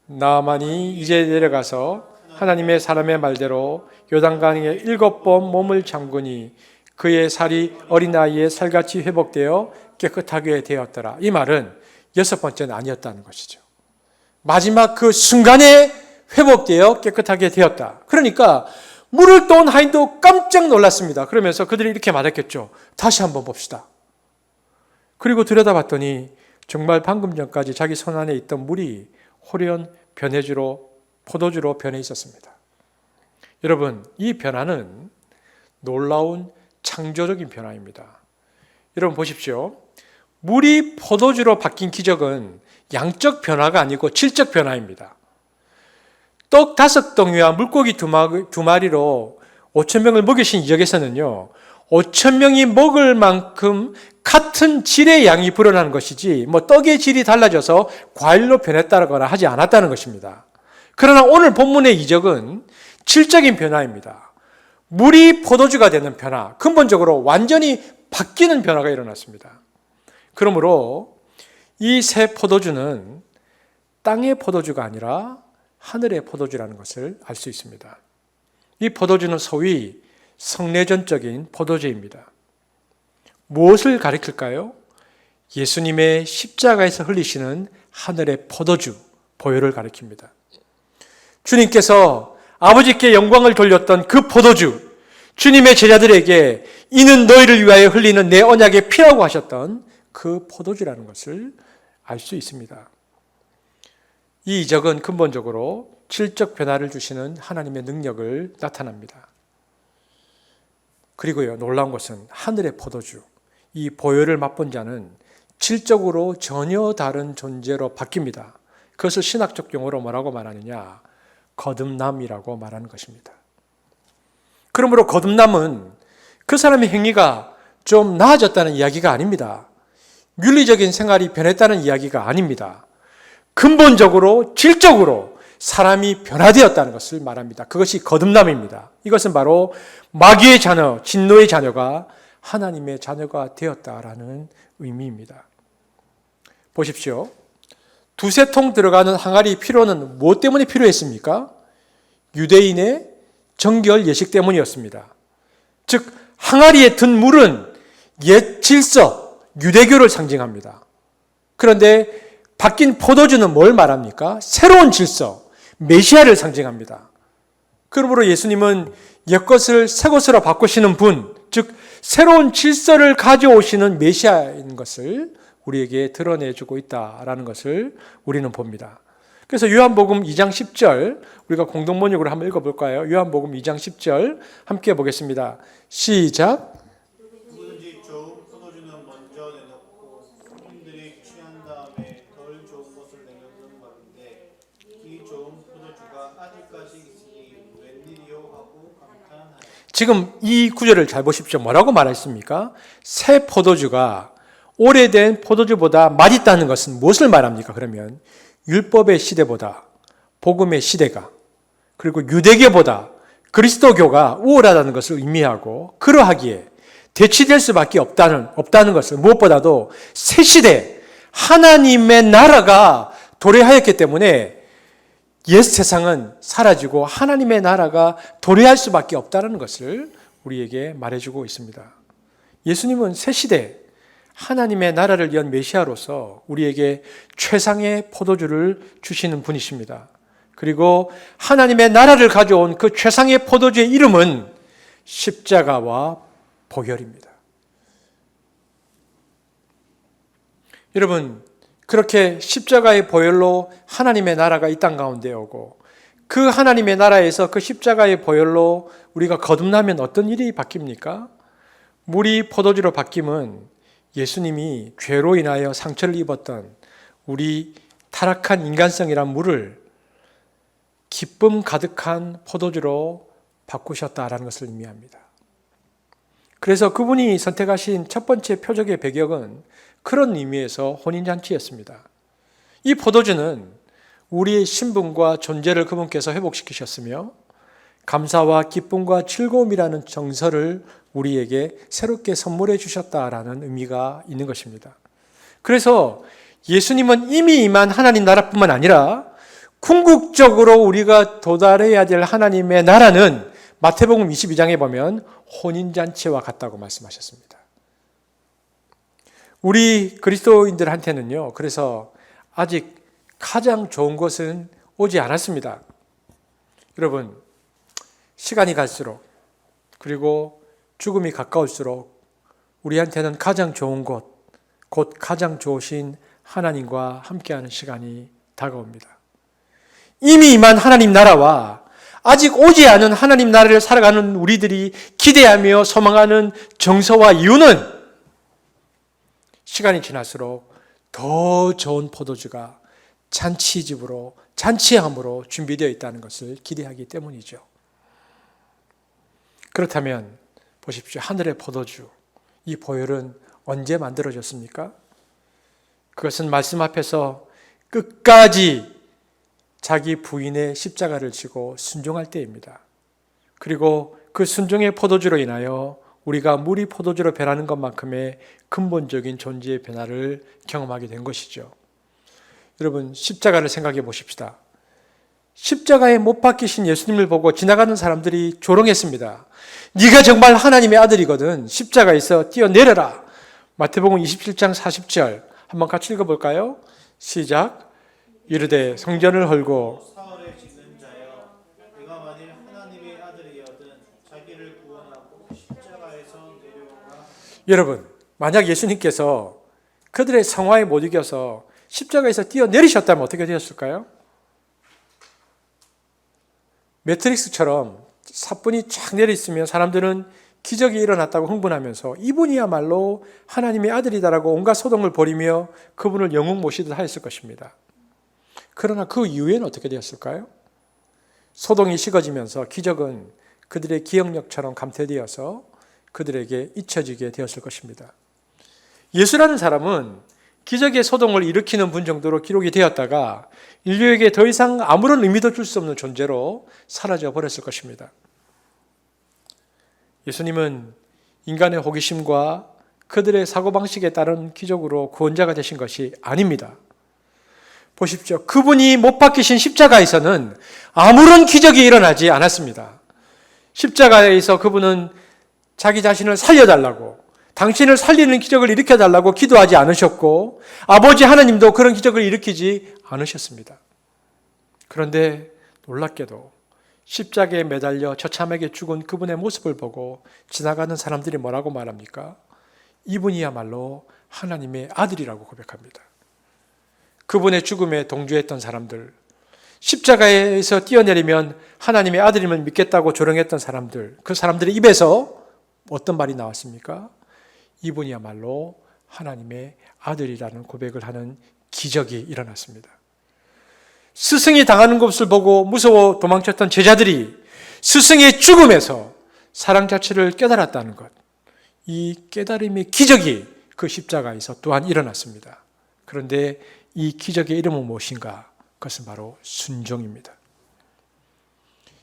나아만이 이제 내려가서 하나님의 사람의 말대로 요단강에 7번 몸을 잠그니 그의 살이 어린아이의 살같이 회복되어 깨끗하게 되었더라. 이 말은 6번째는 아니었다는 것이죠. 마지막 그 순간에 회복되어 깨끗하게 되었다. 그러니까 물을 떠온 하인도 깜짝 놀랐습니다. 그러면서 그들이 이렇게 말했겠죠. 다시 한번 봅시다. 그리고 들여다봤더니 정말 방금 전까지 자기 손 안에 있던 물이 호련 포도주로 변해 있었습니다. 여러분, 이 변화는 놀라운 창조적인 변화입니다. 여러분 보십시오. 물이 포도주로 바뀐 기적은 양적 변화가 아니고 질적 변화입니다. 떡 5덩이와 물고기 2마리로 5,000명을 먹이신 이적에서는요, 5,000명이 먹을 만큼 같은 질의 양이 불어나는 것이지 떡의 질이 달라져서 과일로 변했다거나 하지 않았다는 것입니다. 그러나 오늘 본문의 이적은 질적인 변화입니다. 물이 포도주가 되는 변화, 근본적으로 완전히 바뀌는 변화가 일어났습니다. 그러므로 이 새 포도주는 땅의 포도주가 아니라 하늘의 포도주라는 것을 알 수 있습니다. 이 포도주는 소위 성례전적인 포도주입니다. 무엇을 가리킬까요? 예수님의 십자가에서 흘리시는 하늘의 포도주, 보혈을 가리킵니다. 주님께서 아버지께 영광을 돌렸던 그 포도주, 주님의 제자들에게 이는 너희를 위하여 흘리는 내 언약의 피라고 하셨던 그 포도주라는 것을 알 수 있습니다. 이 이적은 근본적으로 질적 변화를 주시는 하나님의 능력을 나타납니다. 그리고요, 놀라운 것은 하늘의 포도주, 이 보혈을 맛본 자는 질적으로 전혀 다른 존재로 바뀝니다. 그것을 신학적 용어로 뭐라고 말하느냐? 거듭남이라고 말하는 것입니다. 그러므로 거듭남은 그 사람의 행위가 좀 나아졌다는 이야기가 아닙니다. 윤리적인 생활이 변했다는 이야기가 아닙니다. 근본적으로 질적으로 사람이 변화되었다는 것을 말합니다. 그것이 거듭남입니다. 이것은 바로 마귀의 자녀, 진노의 자녀가 하나님의 자녀가 되었다라는 의미입니다. 보십시오. 2-3통 들어가는 항아리 필요는 무엇 때문에 필요했습니까? 유대인의 정결 예식 때문이었습니다. 즉 항아리에 든 물은 옛 질서, 유대교를 상징합니다. 그런데 바뀐 포도주는 뭘 말합니까? 새로운 질서, 메시아를 상징합니다. 그러므로 예수님은 옛것을 새것으로 바꾸시는 분, 즉 새로운 질서를 가져오시는 메시아인 것을 우리에게 드러내주고 있다라는 것을 우리는 봅니다. 그래서 요한복음 2장 10절 우리가 공동번역으로 한번 읽어볼까요? 요한복음 2장 10절 함께 보겠습니다. 시작. 누구든지 좋은 포도주는 먼저 내놓고 손님들이 취한 다음에 덜 좋은 것을 내놓는 것인데 이 좋은 포도주가 아직까지 있으니 웬일이요 하고 감탄하여. 지금 이 구절을 잘 보십시오. 뭐라고 말했습니까? 새 포도주가 오래된 포도주보다 맛있다는 것은 무엇을 말합니까? 그러면 율법의 시대보다 복음의 시대가, 그리고 유대교보다 그리스도교가 우월하다는 것을 의미하고, 그러하기에 대치될 수밖에 없다는 것을, 무엇보다도 새 시대 하나님의 나라가 도래하였기 때문에 옛 세상은 사라지고 하나님의 나라가 도래할 수밖에 없다는 것을 우리에게 말해주고 있습니다. 예수님은 새 시대 하나님의 나라를 연 메시아로서 우리에게 최상의 포도주를 주시는 분이십니다. 그리고 하나님의 나라를 가져온 그 최상의 포도주의 이름은 십자가와 보혈입니다. 여러분, 그렇게 십자가의 보혈로 하나님의 나라가 이 땅 가운데 오고, 그 하나님의 나라에서 그 십자가의 보혈로 우리가 거듭나면 어떤 일이 바뀝니까? 물이 포도주로 바뀜은 예수님이 죄로 인하여 상처를 입었던 우리 타락한 인간성이란 물을 기쁨 가득한 포도주로 바꾸셨다라는 것을 의미합니다. 그래서 그분이 선택하신 첫 번째 표적의 배경은 그런 의미에서 혼인잔치였습니다. 이 포도주는 우리의 신분과 존재를 그분께서 회복시키셨으며 감사와 기쁨과 즐거움이라는 정서를 우리에게 새롭게 선물해 주셨다라는 의미가 있는 것입니다. 그래서 예수님은 이미 임한 하나님 나라뿐만 아니라 궁극적으로 우리가 도달해야 될 하나님의 나라는 마태복음 22장에 보면 혼인잔치와 같다고 말씀하셨습니다. 우리 그리스도인들한테는요, 그래서 아직 가장 좋은 것은 오지 않았습니다. 여러분, 시간이 갈수록 그리고 죽음이 가까울수록 우리한테는 가장 좋은 곳, 곧 가장 좋으신 하나님과 함께하는 시간이 다가옵니다. 이미 임한 하나님 나라와 아직 오지 않은 하나님 나라를 살아가는 우리들이 기대하며 소망하는 정서와 이유는 시간이 지날수록 더 좋은 포도주가 잔치집으로, 잔치함으로 준비되어 있다는 것을 기대하기 때문이죠. 그렇다면 보십시오. 하늘의 포도주, 이 보혈은 언제 만들어졌습니까? 그것은 말씀 앞에서 끝까지 자기 부인의 십자가를 지고 순종할 때입니다. 그리고 그 순종의 포도주로 인하여 우리가 물이 포도주로 변하는 것만큼의 근본적인 존재의 변화를 경험하게 된 것이죠. 여러분, 십자가를 생각해 보십시다. 십자가에 못 박히신 예수님을 보고 지나가는 사람들이 조롱했습니다. 네가 정말 하나님의 아들이거든 십자가에서 뛰어내려라. 마태복음 27장 40절 한번 같이 읽어볼까요? 시작. 이르되 성전을 헐고 사흘에 짓는 자여, 내가 만일 하나님의 아들이여든 자기를 구원하고 십자가에서 내려오라. 여러분, 만약 예수님께서 그들의 성화에 못 이겨서 십자가에서 뛰어내리셨다면 어떻게 되었을까요? 매트릭스처럼 사뿐이 쫙 내려있으면 사람들은 기적이 일어났다고 흥분하면서 이분이야말로 하나님의 아들이다라고 온갖 소동을 벌이며 그분을 영웅 모시듯 하였을 것입니다. 그러나 그 이후에는 어떻게 되었을까요? 소동이 식어지면서 기적은 그들의 기억력처럼 감퇴되어서 그들에게 잊혀지게 되었을 것입니다. 예수라는 사람은 기적의 소동을 일으키는 분 정도로 기록이 되었다가 인류에게 더 이상 아무런 의미도 줄 수 없는 존재로 사라져 버렸을 것입니다. 예수님은 인간의 호기심과 그들의 사고방식에 따른 기적으로 구원자가 되신 것이 아닙니다. 보십시오. 그분이 못 박히신 십자가에서는 아무런 기적이 일어나지 않았습니다. 십자가에서 그분은 자기 자신을 살려달라고, 당신을 살리는 기적을 일으켜달라고 기도하지 않으셨고 아버지 하나님도 그런 기적을 일으키지 않으셨습니다. 그런데 놀랍게도 십자가에 매달려 처참하게 죽은 그분의 모습을 보고 지나가는 사람들이 뭐라고 말합니까? 이분이야말로 하나님의 아들이라고 고백합니다. 그분의 죽음에 동조했던 사람들, 십자가에서 뛰어내리면 하나님의 아들임을 믿겠다고 조롱했던 사람들, 그 사람들의 입에서 어떤 말이 나왔습니까? 이분이야말로 하나님의 아들이라는 고백을 하는 기적이 일어났습니다. 스승이 당하는 것을 보고 무서워 도망쳤던 제자들이 스승의 죽음에서 사랑 자체를 깨달았다는 것, 이 깨달음의 기적이 그 십자가에서 또한 일어났습니다. 그런데 이 기적의 이름은 무엇인가? 그것은 바로 순종입니다.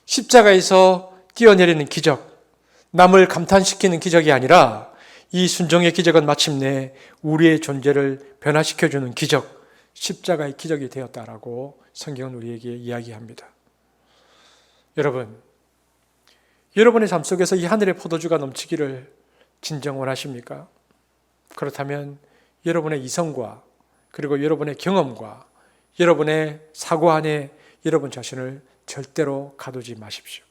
십자가에서 뛰어내리는 기적, 남을 감탄시키는 기적이 아니라 이 순종의 기적은 마침내 우리의 존재를 변화시켜주는 기적, 십자가의 기적이 되었다라고 성경은 우리에게 이야기합니다. 여러분, 여러분의 삶 속에서 이 하늘의 포도주가 넘치기를 진정 원하십니까? 그렇다면 여러분의 이성과 그리고 여러분의 경험과 여러분의 사고 안에 여러분 자신을 절대로 가두지 마십시오.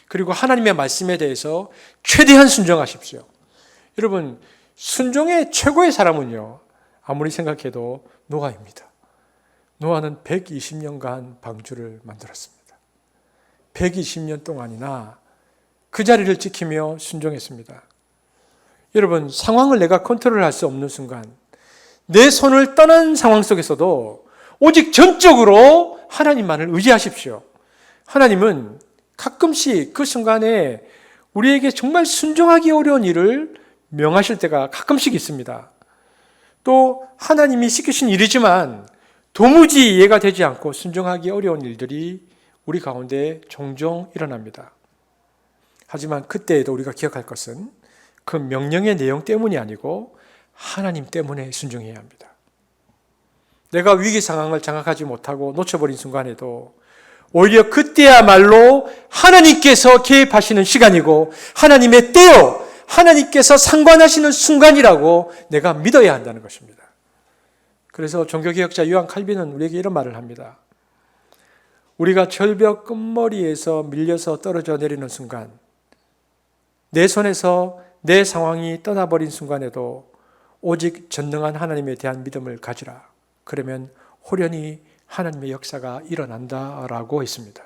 그리고 하나님의 말씀에 대해서 최대한 순종하십시오. 여러분, 순종의 최고의 사람은요, 아무리 생각해도 노아입니다. 노아는 120년간 방주를 만들었습니다. 120년 동안이나 그 자리를 지키며 순종했습니다. 여러분, 상황을 내가 컨트롤할 수 없는 순간, 내 손을 떠난 상황 속에서도 오직 전적으로 하나님만을 의지하십시오. 하나님은 가끔씩 그 순간에 우리에게 정말 순종하기 어려운 일을 명하실 때가 가끔씩 있습니다. 또 하나님이 시키신 일이지만 도무지 이해가 되지 않고 순종하기 어려운 일들이 우리 가운데 종종 일어납니다. 하지만 그때에도 우리가 기억할 것은 그 명령의 내용 때문이 아니고 하나님 때문에 순종해야 합니다. 내가 위기 상황을 장악하지 못하고 놓쳐버린 순간에도 오히려 그때야말로 하나님께서 개입하시는 시간이고 하나님의 때요, 하나님께서 상관하시는 순간이라고 내가 믿어야 한다는 것입니다. 그래서 종교개혁자 요한 칼빈은 우리에게 이런 말을 합니다. 우리가 절벽 끝머리에서 밀려서 떨어져 내리는 순간, 내 손에서 내 상황이 떠나버린 순간에도 오직 전능한 하나님에 대한 믿음을 가지라. 그러면 호련히 하나님의 역사가 일어난다라고 했습니다.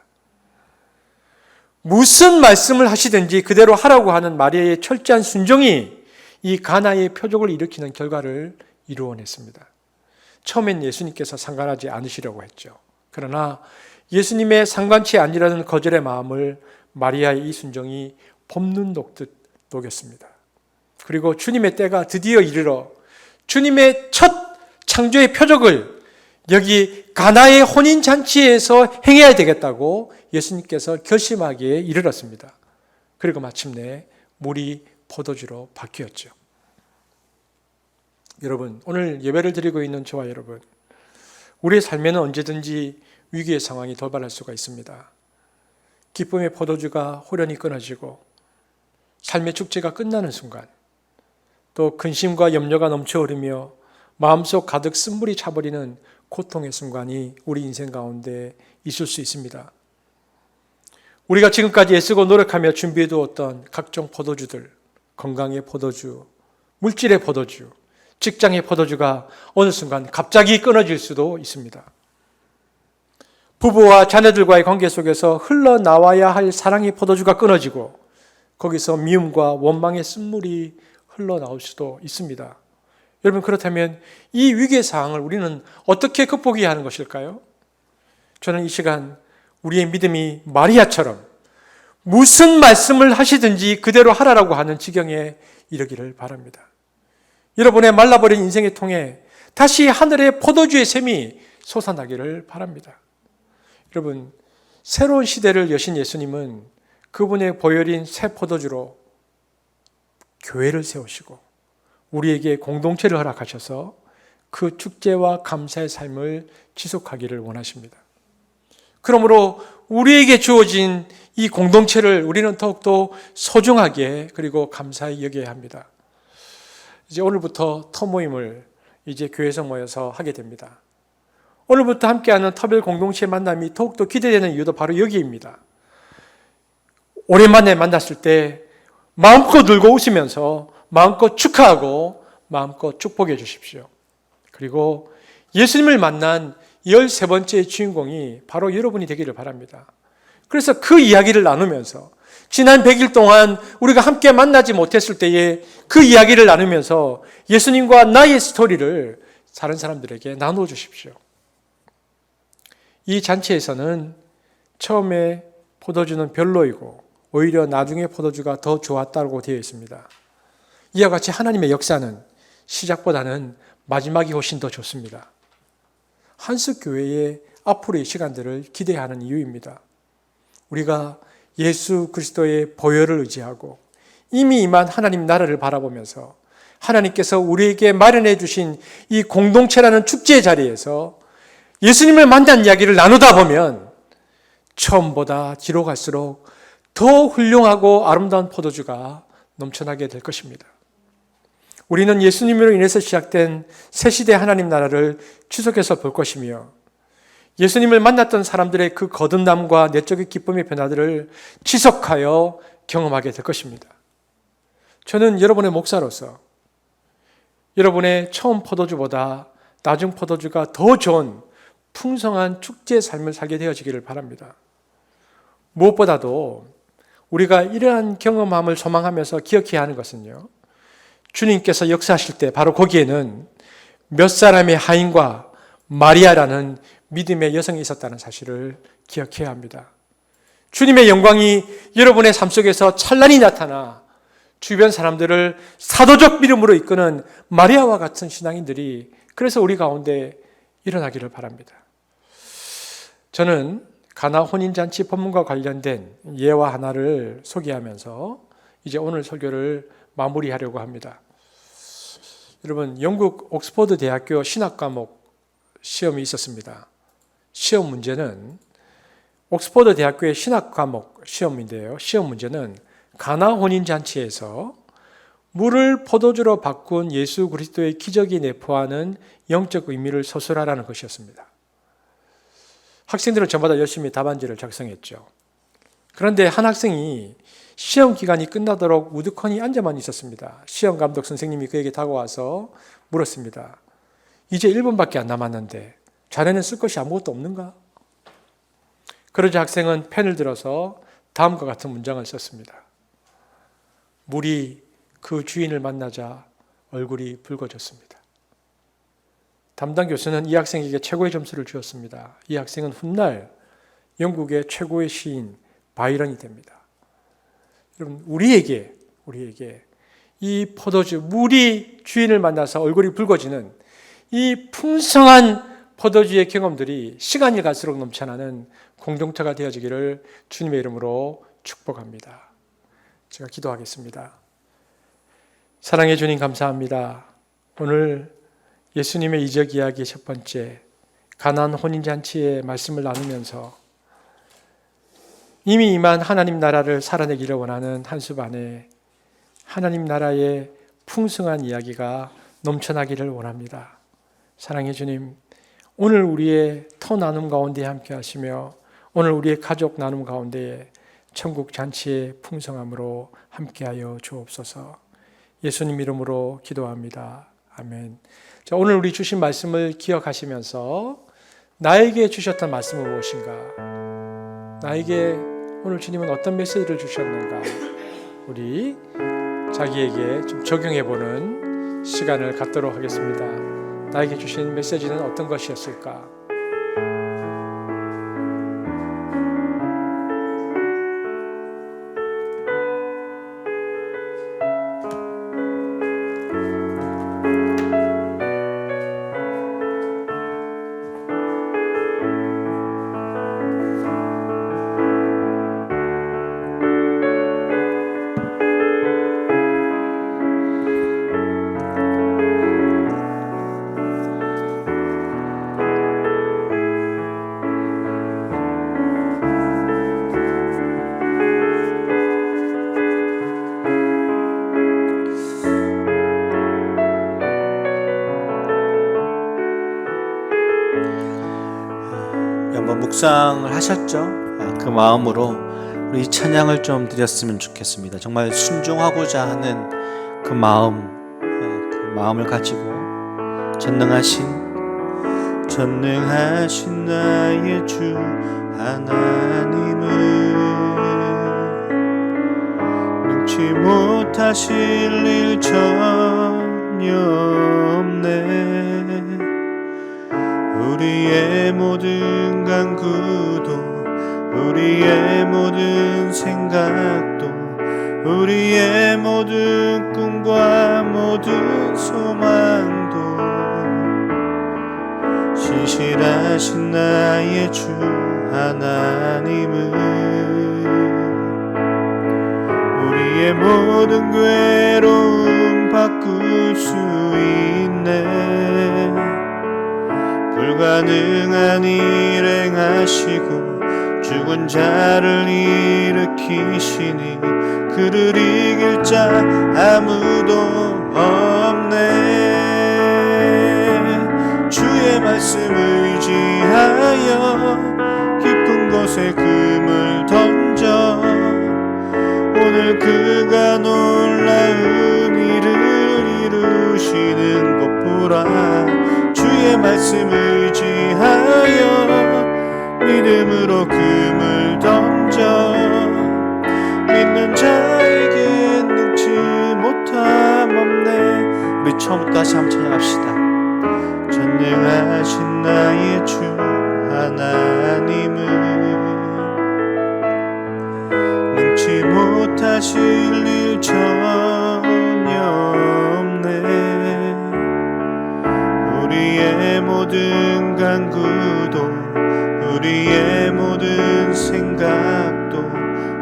무슨 말씀을 하시든지 그대로 하라고 하는 마리아의 철저한 순종이 이 가나의 표적을 일으키는 결과를 이루어냈습니다. 처음엔 예수님께서 상관하지 않으시려고 했죠. 그러나 예수님의 상관치 아니라는 거절의 마음을 마리아의 이 순종이 봄눈 녹듯 녹였습니다. 그리고 주님의 때가 드디어 이르러 주님의 첫 창조의 표적을 여기 가나의 혼인잔치에서 행해야 되겠다고 예수님께서 결심하기에 이르렀습니다. 그리고 마침내 물이 포도주로 바뀌었죠. 여러분, 오늘 예배를 드리고 있는 저와 여러분, 우리의 삶에는 언제든지 위기의 상황이 돌발할 수가 있습니다. 기쁨의 포도주가 호련히 끊어지고 삶의 축제가 끝나는 순간, 또 근심과 염려가 넘쳐 흐르며 마음속 가득 쓴물이 차버리는 고통의 순간이 우리 인생 가운데 있을 수 있습니다. 우리가 지금까지 애쓰고 노력하며 준비해 두었던 각종 포도주들, 건강의 포도주, 물질의 포도주, 직장의 포도주가 어느 순간 갑자기 끊어질 수도 있습니다. 부부와 자녀들과의 관계 속에서 흘러나와야 할 사랑의 포도주가 끊어지고 거기서 미움과 원망의 쓴물이 흘러나올 수도 있습니다. 여러분, 그렇다면 이 위기의 상황을 우리는 어떻게 극복해야 하는 것일까요? 저는 이 시간 우리의 믿음이 마리아처럼 무슨 말씀을 하시든지 그대로 하라라고 하는 지경에 이르기를 바랍니다. 여러분의 말라버린 인생의 통에 다시 하늘의 포도주의 샘이 솟아나기를 바랍니다. 여러분, 새로운 시대를 여신 예수님은 그분의 보혈인 새 포도주로 교회를 세우시고 우리에게 공동체를 허락하셔서 그 축제와 감사의 삶을 지속하기를 원하십니다. 그러므로 우리에게 주어진 이 공동체를 우리는 더욱더 소중하게 그리고 감사히 여겨야 합니다. 이제 오늘부터 터모임을 이제 교회에서 모여서 하게 됩니다. 오늘부터 함께하는 터별 공동체 만남이 더욱더 기대되는 이유도 바로 여기입니다. 오랜만에 만났을 때 마음껏 울고 웃으면서 마음껏 축하하고 마음껏 축복해 주십시오. 그리고 예수님을 만난 13번째 주인공이 바로 여러분이 되기를 바랍니다. 그래서 그 이야기를 나누면서 지난 100일 동안 우리가 함께 만나지 못했을 때에 그 이야기를 나누면서 예수님과 나의 스토리를 다른 사람들에게 나누어 주십시오. 이 잔치에서는 처음에 포도주는 별로이고 오히려 나중에 포도주가 더 좋았다고 되어 있습니다. 이와 같이 하나님의 역사는 시작보다는 마지막이 훨씬 더 좋습니다. 한석교회의 앞으로의 시간들을 기대하는 이유입니다. 우리가 예수 그리스도의 보혈을 의지하고 이미 임한 하나님 나라를 바라보면서 하나님께서 우리에게 마련해 주신 이 공동체라는 축제의 자리에서 예수님을 만난 이야기를 나누다 보면 처음보다 뒤로 갈수록 더 훌륭하고 아름다운 포도주가 넘쳐나게 될 것입니다. 우리는 예수님으로 인해서 시작된 새시대 하나님 나라를 지속해서 볼 것이며 예수님을 만났던 사람들의 그 거듭남과 내적인 기쁨의 변화들을 지속하여 경험하게 될 것입니다. 저는 여러분의 목사로서 여러분의 처음 포도주보다 나중 포도주가 더 좋은 풍성한 축제의 삶을 살게 되어지기를 바랍니다. 무엇보다도 우리가 이러한 경험함을 소망하면서 기억해야 하는 것은요, 주님께서 역사하실 때 바로 거기에는 몇 사람의 하인과 마리아라는 믿음의 여성이 있었다는 사실을 기억해야 합니다. 주님의 영광이 여러분의 삶 속에서 찬란히 나타나 주변 사람들을 사도적 믿음으로 이끄는 마리아와 같은 신앙인들이 그래서 우리 가운데 일어나기를 바랍니다. 저는 가나 혼인잔치 법문과 관련된 예화 하나를 소개하면서 이제 오늘 설교를 마무리하려고 합니다. 여러분, 영국 옥스퍼드 대학교 신학 과목 시험이 있었습니다. 시험 문제는 옥스퍼드 대학교의 신학 과목 시험인데요. 시험 문제는 가나 혼인잔치에서 물을 포도주로 바꾼 예수 그리스도의 기적이 내포하는 영적 의미를 서술하라는 것이었습니다. 학생들은 저마다 열심히 답안지를 작성했죠. 그런데 한 학생이 시험 기간이 끝나도록 우두커니 앉아만 있었습니다. 시험 감독 선생님이 그에게 다가와서 물었습니다. 이제 1분밖에 안 남았는데 자네는 쓸 것이 아무것도 없는가? 그러자 학생은 펜을 들어서 다음과 같은 문장을 썼습니다. 물이 그 주인을 만나자 얼굴이 붉어졌습니다. 담당 교수는 이 학생에게 최고의 점수를 주었습니다. 이 학생은 훗날 영국의 최고의 시인 바이런이 됩니다. 여러분, 우리에게 이 포도주, 물이 주인을 만나서 얼굴이 붉어지는 이 풍성한 포도주의 경험들이 시간이 갈수록 넘쳐나는 공동체가 되어지기를 주님의 이름으로 축복합니다. 제가 기도하겠습니다. 사랑해 주님 감사합니다. 오늘 예수님의 이적 이야기 첫 번째 가나안 혼인잔치의 말씀을 나누면서 이미 임한 하나님 나라를 살아내기를 원하는 한수반에 하나님 나라의 풍성한 이야기가 넘쳐나기를 원합니다. 사랑해 주님, 오늘 우리의 터 나눔 가운데 함께 하시며 오늘 우리의 가족 나눔 가운데 천국 잔치의 풍성함으로 함께하여 주옵소서. 예수님 이름으로 기도합니다. 아멘. 자, 오늘 우리 주신 말씀을 기억하시면서 나에게 주셨던 말씀은 무엇인가? 나에게 오늘 주님은 어떤 메시지를 주셨는가? 우리 자기에게 좀 적용해보는 시간을 갖도록 하겠습니다. 나에게 주신 메시지는 어떤 것이었을까? 한번 묵상을 하셨죠? 그 마음으로 우리 찬양을 좀 드렸으면 좋겠습니다. 정말 순종하고자 하는 그 마음을 가지고 전능하신 나의 주 하나님은 능치 못하실 일 전혀 없네. 우리의 모든 간구도 우리의 모든 생각도 우리의 모든 꿈과 모든 소망도 신실하신 나의 주 하나님은 우리의 모든 괴로움 바꿀 수 있네. 불가능한 일 행하시고 죽은 자를 일으키시니 그를 이길 자 아무도 없네. 주의 말씀 의지하여 깊은 곳에 금을 던져 오늘 그가 놀라운 일을 이루시는 것 보라. 주의 말씀 의지하여 믿음으로 금을 던져 믿는 자에게 능치 못함 없네. 우리 처음부터 다시 한번 찬양합시다. 전능하신 나의 주 하나님은 능치 못하실 일 전혀 없네. 우리의 모든 간구도 우리의 모든 생각도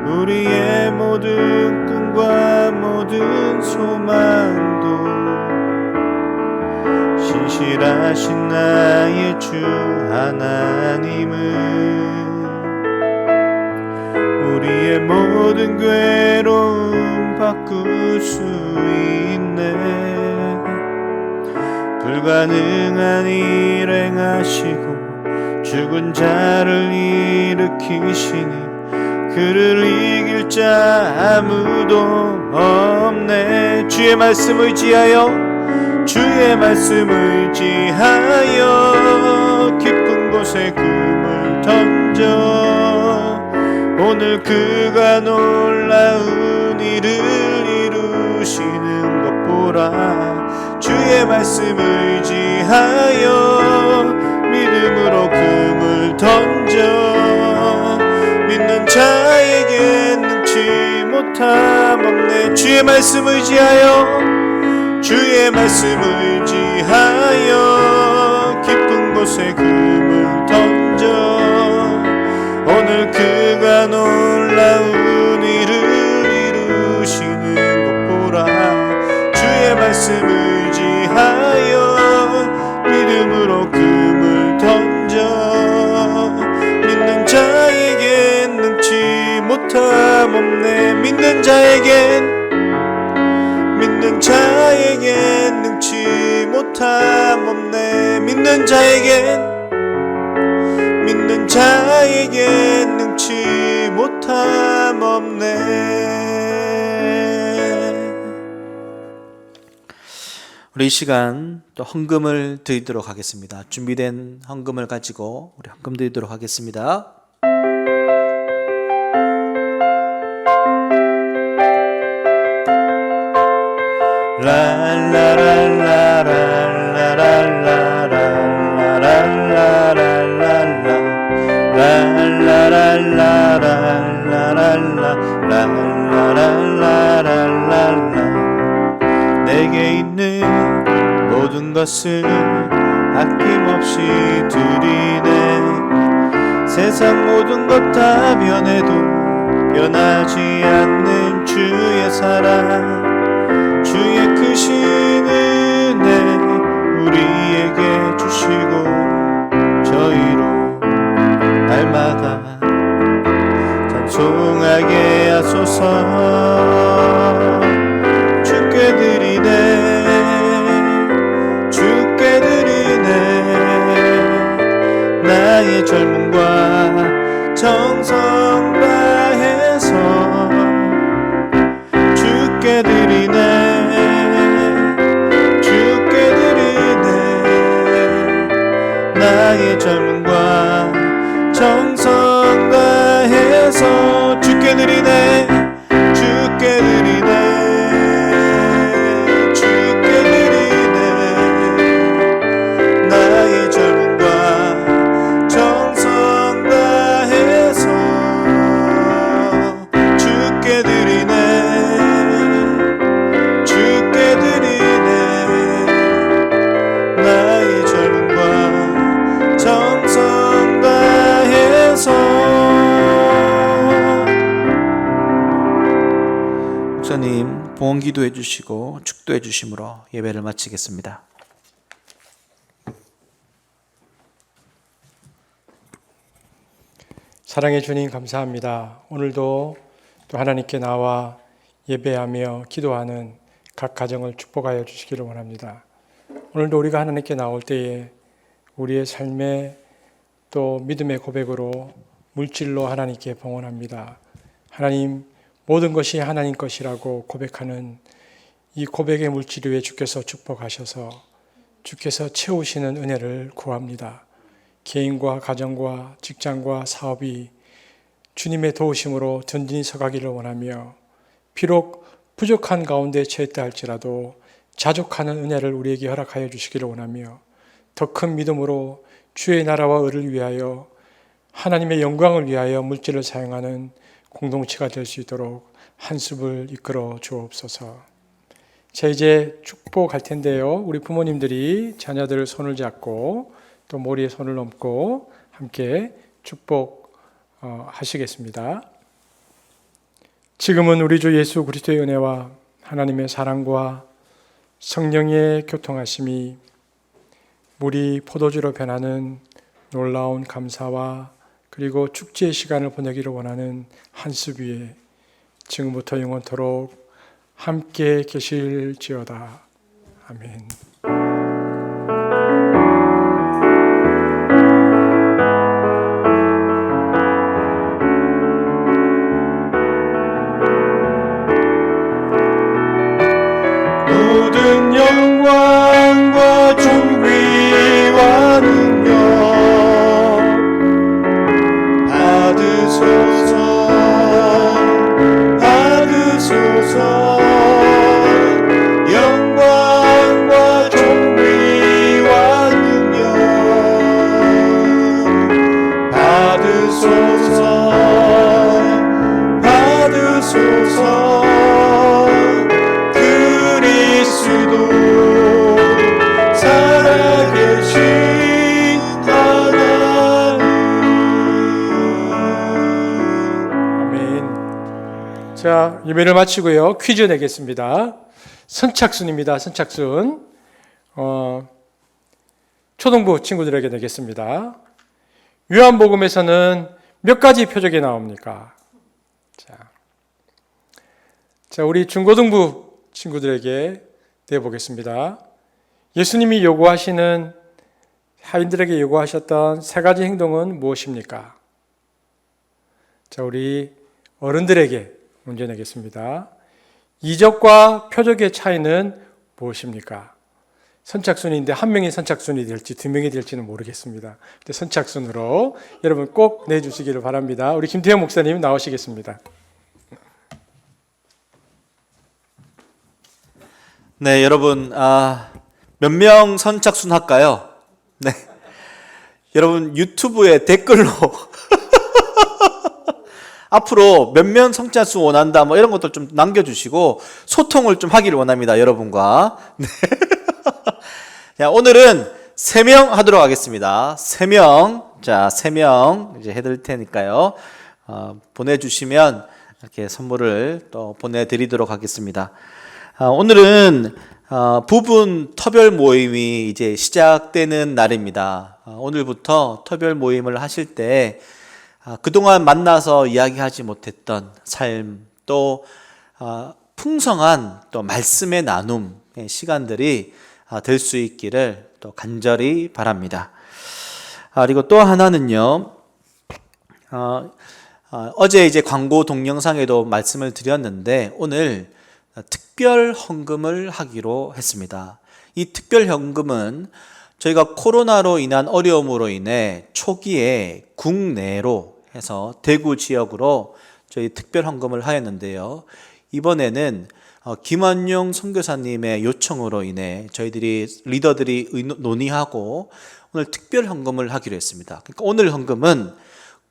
우리의 모든 꿈과 모든 소망도 신실하신 나의 주 하나님은 우리의 모든 괴로움 바꿀 수 있네. 불가능한 일 행하시고 죽은 자를 일으키시니 그를 이길 자 아무도 없네. 주의 말씀 의지하여 주의 말씀 의지하여 깊은 곳에 금을 던져 오늘 그가 놀라운 일을 이루시는 것 보라. 주의 말씀 의지하여 믿음으로 금을 던져 믿는 자에게 능치 못함 없네. 주의 말씀 의지하여 주의 말씀 의지하여 깊은 곳에 금을 던져 오늘 그가 놀라운 일을 이루시는 것 보라. 주의 말씀 의지하여 믿음으로 금을 던져 믿는 자에겐 능치 못함 없네. 믿는 자에겐 능치 못함 없네. 믿는 자에겐 능치 못함 없네. 우리 이 시간 또 헌금을 드리도록 하겠습니다. 준비된 헌금을 가지고 우리 헌금 드리도록 하겠습니다. 내게 있는 모든 것을 아낌없이 드리네. 세상 모든 것 다 변해도 변하지 않는 주의 사랑, 주의 크신 은혜 우리에게 주시고 저희로 날마다 찬송하게 하소서. 주께 드리네 나의 젊음과 정성 다해서 주께 드리네 나의 젊음과 정성 다해서 주께 드리네 나의 젊음과 정성 다해서 주께 드리네 나의 젊음과 정성 다해서. 목사님 봉헌 기도해 주시고 축도해 주심으로 예배를 마치겠습니다. 사랑해 주님 감사합니다. 오늘도 또 하나님께 나와 예배하며 기도하는 각 가정을 축복하여 주시기를 원합니다. 오늘도 우리가 하나님께 나올 때에 우리의 삶에 또 믿음의 고백으로 물질로 하나님께 봉헌합니다. 하나님 모든 것이 하나님 것이라고 고백하는 이 고백의 물질 위에 주께서 축복하셔서 주께서 채우시는 은혜를 구합니다. 개인과 가정과 직장과 사업이 주님의 도우심으로 든든히 서가기를 원하며 비록 부족한 가운데 처했다 할지라도 자족하는 은혜를 우리에게 허락하여 주시기를 원하며 더 큰 믿음으로 주의 나라와 의를 위하여 하나님의 영광을 위하여 물질을 사용하는 공동체가 될 수 있도록 한습을 이끌어 주옵소서. 자, 이제 축복할 텐데요. 우리 부모님들이 자녀들 손을 잡고 또 머리에 손을 얹고 함께 축복하시겠습니다. 지금은 우리 주 예수 그리스도의 은혜와 하나님의 사랑과 성령의 교통하심이 물이 포도주로 변하는 놀라운 감사와 그리고 축제의 시간을 보내기를 원하는 한습 위에 지금부터 영원토록 함께 계실지어다. 아멘. 모든 영광과 존귀와 능력 받으소서 받으소서 영광과 존귀와 능력 받으소서 받으소서 그리스도 살아계신 하나님. 아멘. 자, 예배를 마치고요. 퀴즈 내겠습니다. 선착순입니다. 선착순. 초등부 친구들에게 내겠습니다. 요한복음에서는 몇 가지 표적이 나옵니까? 자, 우리 중고등부 친구들에게 내보겠습니다. 예수님이 요구하시는, 하인들에게 요구하셨던 세 가지 행동은 무엇입니까? 자, 우리 어른들에게 문제 내겠습니다. 이적과 표적의 차이는 무엇입니까? 선착순인데 한 명이 선착순이 될지 두 명이 될지는 모르겠습니다. 근데 선착순으로 여러분 꼭 내주시기를 바랍니다. 우리 김태형 목사님 나오시겠습니다. 네, 여러분, 몇 명 선착순 할까요? 네. 여러분, 유튜브에 댓글로 앞으로 몇 명 선착순 원한다, 뭐 이런 것도 좀 남겨주시고 소통을 좀 하기를 원합니다, 여러분과. 네. 자, 오늘은 3명 하도록 하겠습니다. 3명. 자, 3명 이제 해드릴 테니까요. 보내주시면 이렇게 선물을 또 보내드리도록 하겠습니다. 오늘은 부분 터별 모임이 이제 시작되는 날입니다. 오늘부터 터별 모임을 하실 때 그동안 만나서 이야기하지 못했던 삶, 또 풍성한 또 말씀의 나눔의 시간들이 될 수 있기를 또 간절히 바랍니다. 그리고 또 하나는요, 어제 이제 광고 동영상에도 말씀을 드렸는데 오늘 특별 헌금을 하기로 했습니다. 이 특별 헌금은 저희가 코로나로 인한 어려움으로 인해 초기에 국내로 해서 대구 지역으로 저희 특별 헌금을 하였는데요. 이번에는 김완용 선교사님의 요청으로 인해 저희들이 리더들이 논의하고 오늘 특별 헌금을 하기로 했습니다. 그러니까 오늘 헌금은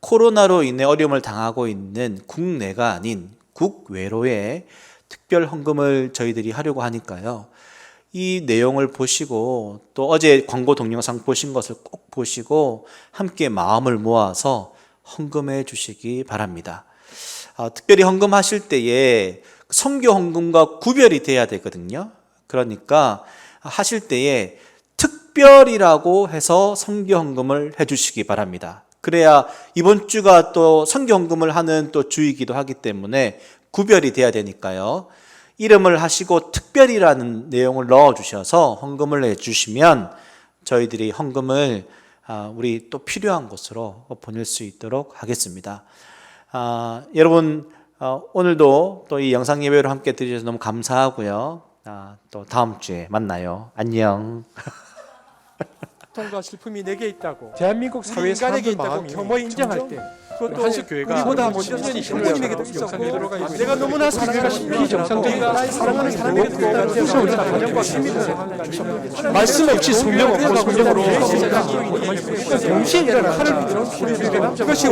코로나로 인해 어려움을 당하고 있는 국내가 아닌 국외로의 특별 헌금을 저희들이 하려고 하니까요. 이 내용을 보시고 또 어제 광고 동영상 보신 것을 꼭 보시고 함께 마음을 모아서 헌금해 주시기 바랍니다. 특별히 헌금하실 때에 선교 헌금과 구별이 돼야 되거든요. 그러니까 하실 때에 특별이라고 해서 선교 헌금을 해 주시기 바랍니다. 그래야 이번 주가 또 선교 헌금을 하는 또 주이기도 하기 때문에 구별이 돼야 되니까요. 이름을 하시고 특별이라는 내용을 넣어 주셔서 헌금을 해 주시면 저희들이 헌금을 우리 또 필요한 곳으로 보낼 수 있도록 하겠습니다. 여러분 오늘도 또 이 영상 예배로 함께 드리셔서 너무 감사하고요. 또 다음 주에 만나요. 안녕. 고통과 슬픔이 내게 있다고 대한민국 사회 인간에게 있다고 겸허히 인정할 때 그것도 한식교회가 우리보다 먼저 신부님에게도 있었고 내가 너무나 사랑하는 비정상적이가 나의 사랑하는 사람에게 무서운 가정과 시민을 말씀 없이 성령 없고 성령으로 동시에 일어나는 그것이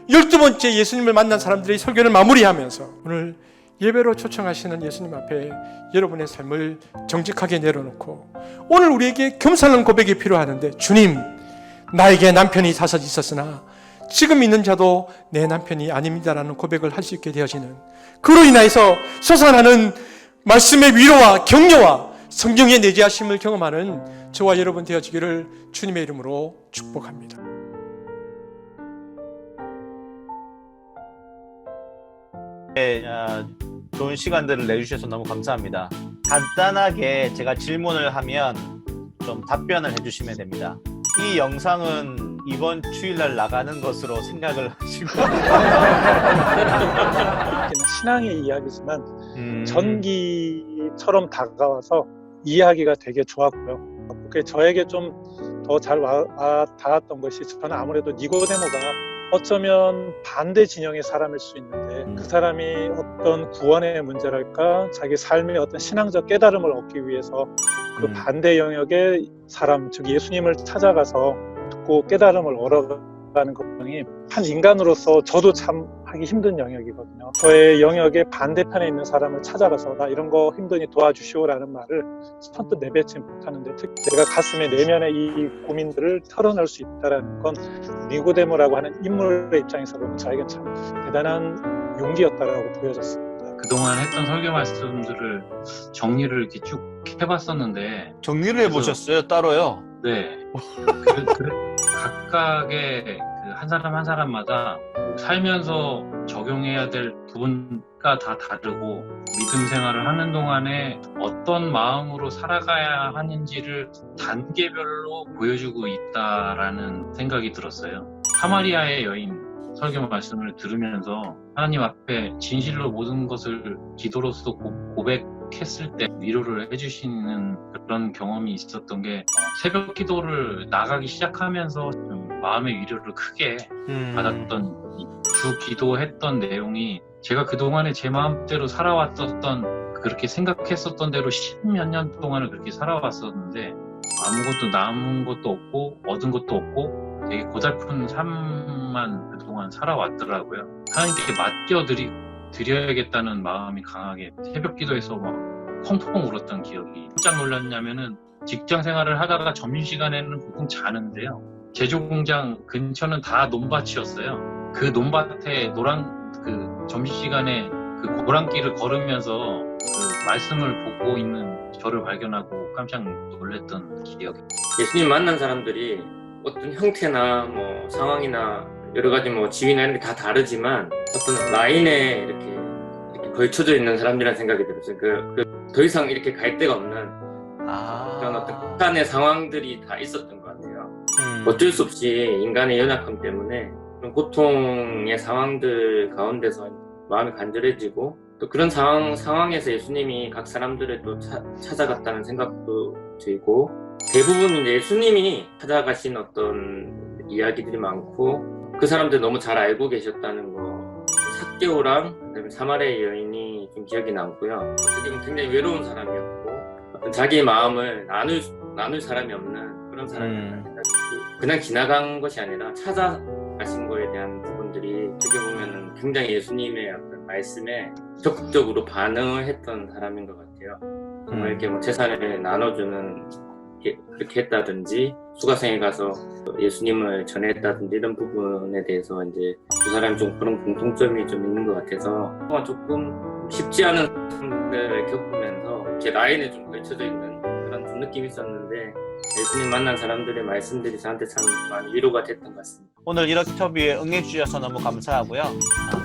12번째 예수님을 만난 사람들의 설교를 마무리하면서 오늘 예배로 초청하시는 예수님 앞에 여러분의 삶을 정직하게 내려놓고 오늘 우리에게 겸손한 고백이 필요하는데 주님 나에게 남편이 다섯 있었으나 지금 있는 자도 내 남편이 아닙니다라는 고백을 할 수 있게 되어지는 그로 인하여서 솟아나는 말씀의 위로와 격려와 성경의 내재하심을 경험하는 저와 여러분 되어지기를 주님의 이름으로 축복합니다. 좋은 시간들을 내주셔서 너무 감사합니다. 간단하게 제가 질문을 하면 좀 답변을 해주시면 됩니다. 이 영상은 이번 주일날 나가는 것으로 생각을 하시고 신앙의 이야기지만 전기처럼 다가와서 이해하기가 되게 좋았고요. 그게 저에게 좀 더 잘 닿았던 것이, 저는 아무래도 니고데모가 어쩌면 반대 진영의 사람일 수 있는데 그 사람이 어떤 구원의 문제랄까, 자기 삶의 어떤 신앙적 깨달음을 얻기 위해서 그 반대 영역의 사람, 즉 예수님을 찾아가서 듣고 깨달음을 얻어가는 것이 한 인간으로서 저도 참 하기 힘든 영역이거든요. 저의 영역의 반대편에 있는 사람을 찾아가서 나 이런 거 힘드니 도와주시오라는 말을 선뜻 내뱉지 못하는데, 특히 내가 가슴에 내면의 이 고민들을 털어낼 수 있다는 건 니고데모라고 하는 인물의 입장에서 보면 저에겐 참 대단한 용기였다라고 보여졌습니다. 그동안 했던 설교 말씀들을 정리를 이렇게 쭉 해봤었는데, 정리를 해보셨어요? 따로요? 네. 각각의 그 한 사람 한 사람마다 살면서 적용해야 될 부분가 다 다르고, 믿음 생활을 하는 동안에 어떤 마음으로 살아가야 하는지를 단계별로 보여주고 있다라는 생각이 들었어요. 사마리아의 여인 설교 말씀을 들으면서 하나님 앞에 진실로 모든 것을 기도로서 고백했을 때 위로를 해주시는 그런 경험이 있었던 게, 새벽 기도를 나가기 시작하면서 좀 마음의 위로를 크게 받았던 주 기도했던 내용이, 제가 그동안에 제 마음대로 살아왔었던, 그렇게 생각했었던 대로 십몇 년 동안을 그렇게 살아왔었는데 아무것도 남은 것도 없고 얻은 것도 없고 되게 고달픈 삶만 그동안 살아왔더라고요. 하나님께 드려야겠다는 마음이 강하게 새벽 기도에서 막 펑펑 울었던 기억이, 깜짝 놀랐냐면은 직장 생활을 하다가 점심시간에는 보통 자는데요, 제조공장 근처는 다 논밭이었어요. 그 논밭에 점심시간에 그 고랑길을 걸으면서 그 말씀을 보고 있는 저를 발견하고 깜짝 놀랐던 기억이. 예수님 만난 사람들이 어떤 형태나 뭐 상황이나 여러 가지 뭐 지위나 이런 게 다 다르지만 어떤 라인에 이렇게 걸쳐져 있는 사람들이라는 생각이 들었어요. 더 이상 이렇게 갈 데가 없는 그런 어떤 극한의 상황들이 다 있었던 것 같아요. 어쩔 수 없이 인간의 연약함 때문에 그런 고통의 상황들 가운데서 마음이 간절해지고, 또 그런 상황에서 예수님이 각 사람들을 또 찾아갔다는 생각도 들고, 대부분 이제 예수님이 찾아가신 어떤 이야기들이 많고, 그 사람들 너무 잘 알고 계셨다는 거, 삭개오랑 그다음에 사마리아 여인이 좀 기억이 남고요. 어떻게 보면 굉장히 외로운 사람이었고, 어떤 자기의 마음을 나눌 사람이 없는 그런 사람이었다는 생각이, 그냥 지나간 것이 아니라 찾아가신 거에 대한 부분들이 어떻게 보면 굉장히 예수님의 어떤 말씀에 적극적으로 반응을 했던 사람인 것 같아요. 정말 이렇게 뭐 재산을 나눠주는, 그렇게 했다든지, 수가성에 가서 예수님을 전했다든지, 이런 부분에 대해서 이제 두 사람이 좀 그런 공통점이 좀 있는 것 같아서 조금 쉽지 않은 상황들을 겪으면서 이렇게 라인에 좀 걸쳐져 있는 그런 좀 느낌이 있었는데, 예수님 만난 사람들의 말씀들이 저한테 참 많이 위로가 됐던 것 같습니다. 오늘 이렇게 인터뷰에 응해주셔서 너무 감사하고요.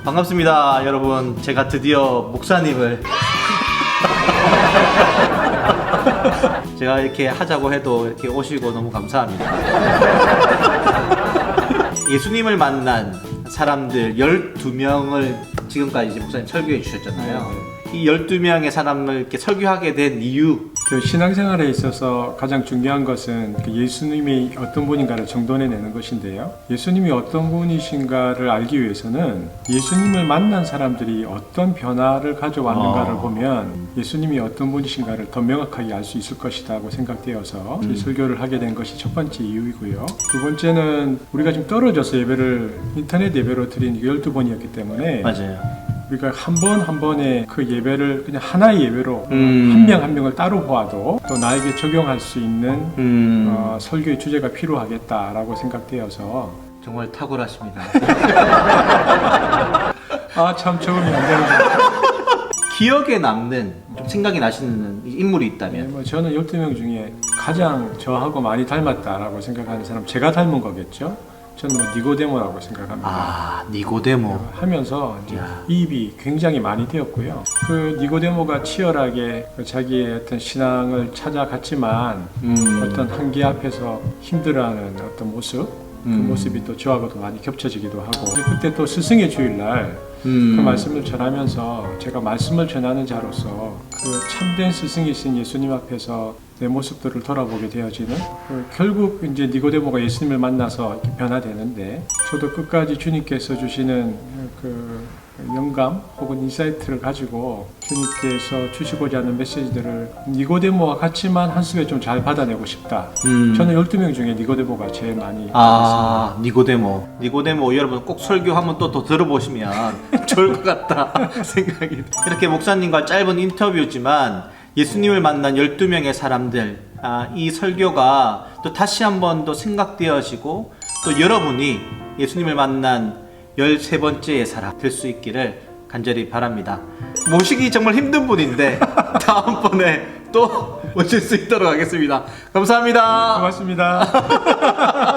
반갑습니다, 여러분. 제가 드디어 목사님을 제가 이렇게 하자고 해도 이렇게 오시고 너무 감사합니다. 예수님을 만난 사람들 12명을 지금까지 이제 목사님 설교해 주셨잖아요. 이 12명의 사람을 이렇게 설교하게 된 이유, 그 신앙생활에 있어서 가장 중요한 것은 그 예수님이 어떤 분인가를 정돈해내는 것인데요. 예수님이 어떤 분이신가를 알기 위해서는 예수님을 만난 사람들이 어떤 변화를 가져왔는가를 보면 예수님이 어떤 분이신가를 더 명확하게 알 수 있을 것이라고 생각되어서 이 설교를 하게 된 것이 첫 번째 이유이고요. 두 번째는 우리가 지금 떨어져서 예배를 인터넷 예배로 드린 12번이었기 때문에, 맞아요. 우리가 한 번 한 번의 그 예배를 그냥 하나의 예배로 한 명 한 명을 따로 보아도 또 나에게 적용할 수 있는 설교의 주제가 필요하겠다라고 생각되어서. 정말 탁월하십니다. 참 적응이 안 되는 기억에 남는, 좀 생각이 나시는 인물이 있다면? 뭐 저는 12명 중에 가장 저하고 많이 닮았다라고 생각하는 사람, 제가 닮은 거겠죠. 저는 뭐 니고데모라고 생각합니다. 니고데모. 하면서 이제 이입이 굉장히 많이 되었고요. 그 니고데모가 치열하게 자기의 어떤 신앙을 찾아갔지만 어떤 한계 앞에서 힘들어하는 어떤 모습, 그 모습이 또 저하고도 많이 겹쳐지기도 하고 그때 또 스승의 주일날 그 말씀을 전하면서 제가 말씀을 전하는 자로서 그 참된 스승이신 예수님 앞에서 내 모습들을 돌아보게 되어지는 결국 이제 니고데모가 예수님을 만나서 이렇게 변화되는데 저도 끝까지 주님께서 주시는 그 영감 혹은 인사이트를 가지고 주님께서 주시고자 하는 메시지들을 니고데모와 같이만 한숨에 좀 잘 받아내고 싶다. 저는 12명 중에 니고데모가 제일 많이 아, 니고데모 여러분 꼭 설교 한번 또 더 들어보시면 좋을 것 같다 생각이. 이렇게 목사님과 짧은 인터뷰지만 예수님을 만난 12명의 사람들, 이 설교가 또 다시 한번 더 생각되어지고 또 여러분이 예수님을 만난 13번째의 사람 될 수 있기를 간절히 바랍니다. 모시기 정말 힘든 분인데 다음번에 또 모실 수 있도록 하겠습니다. 감사합니다. 고맙습니다.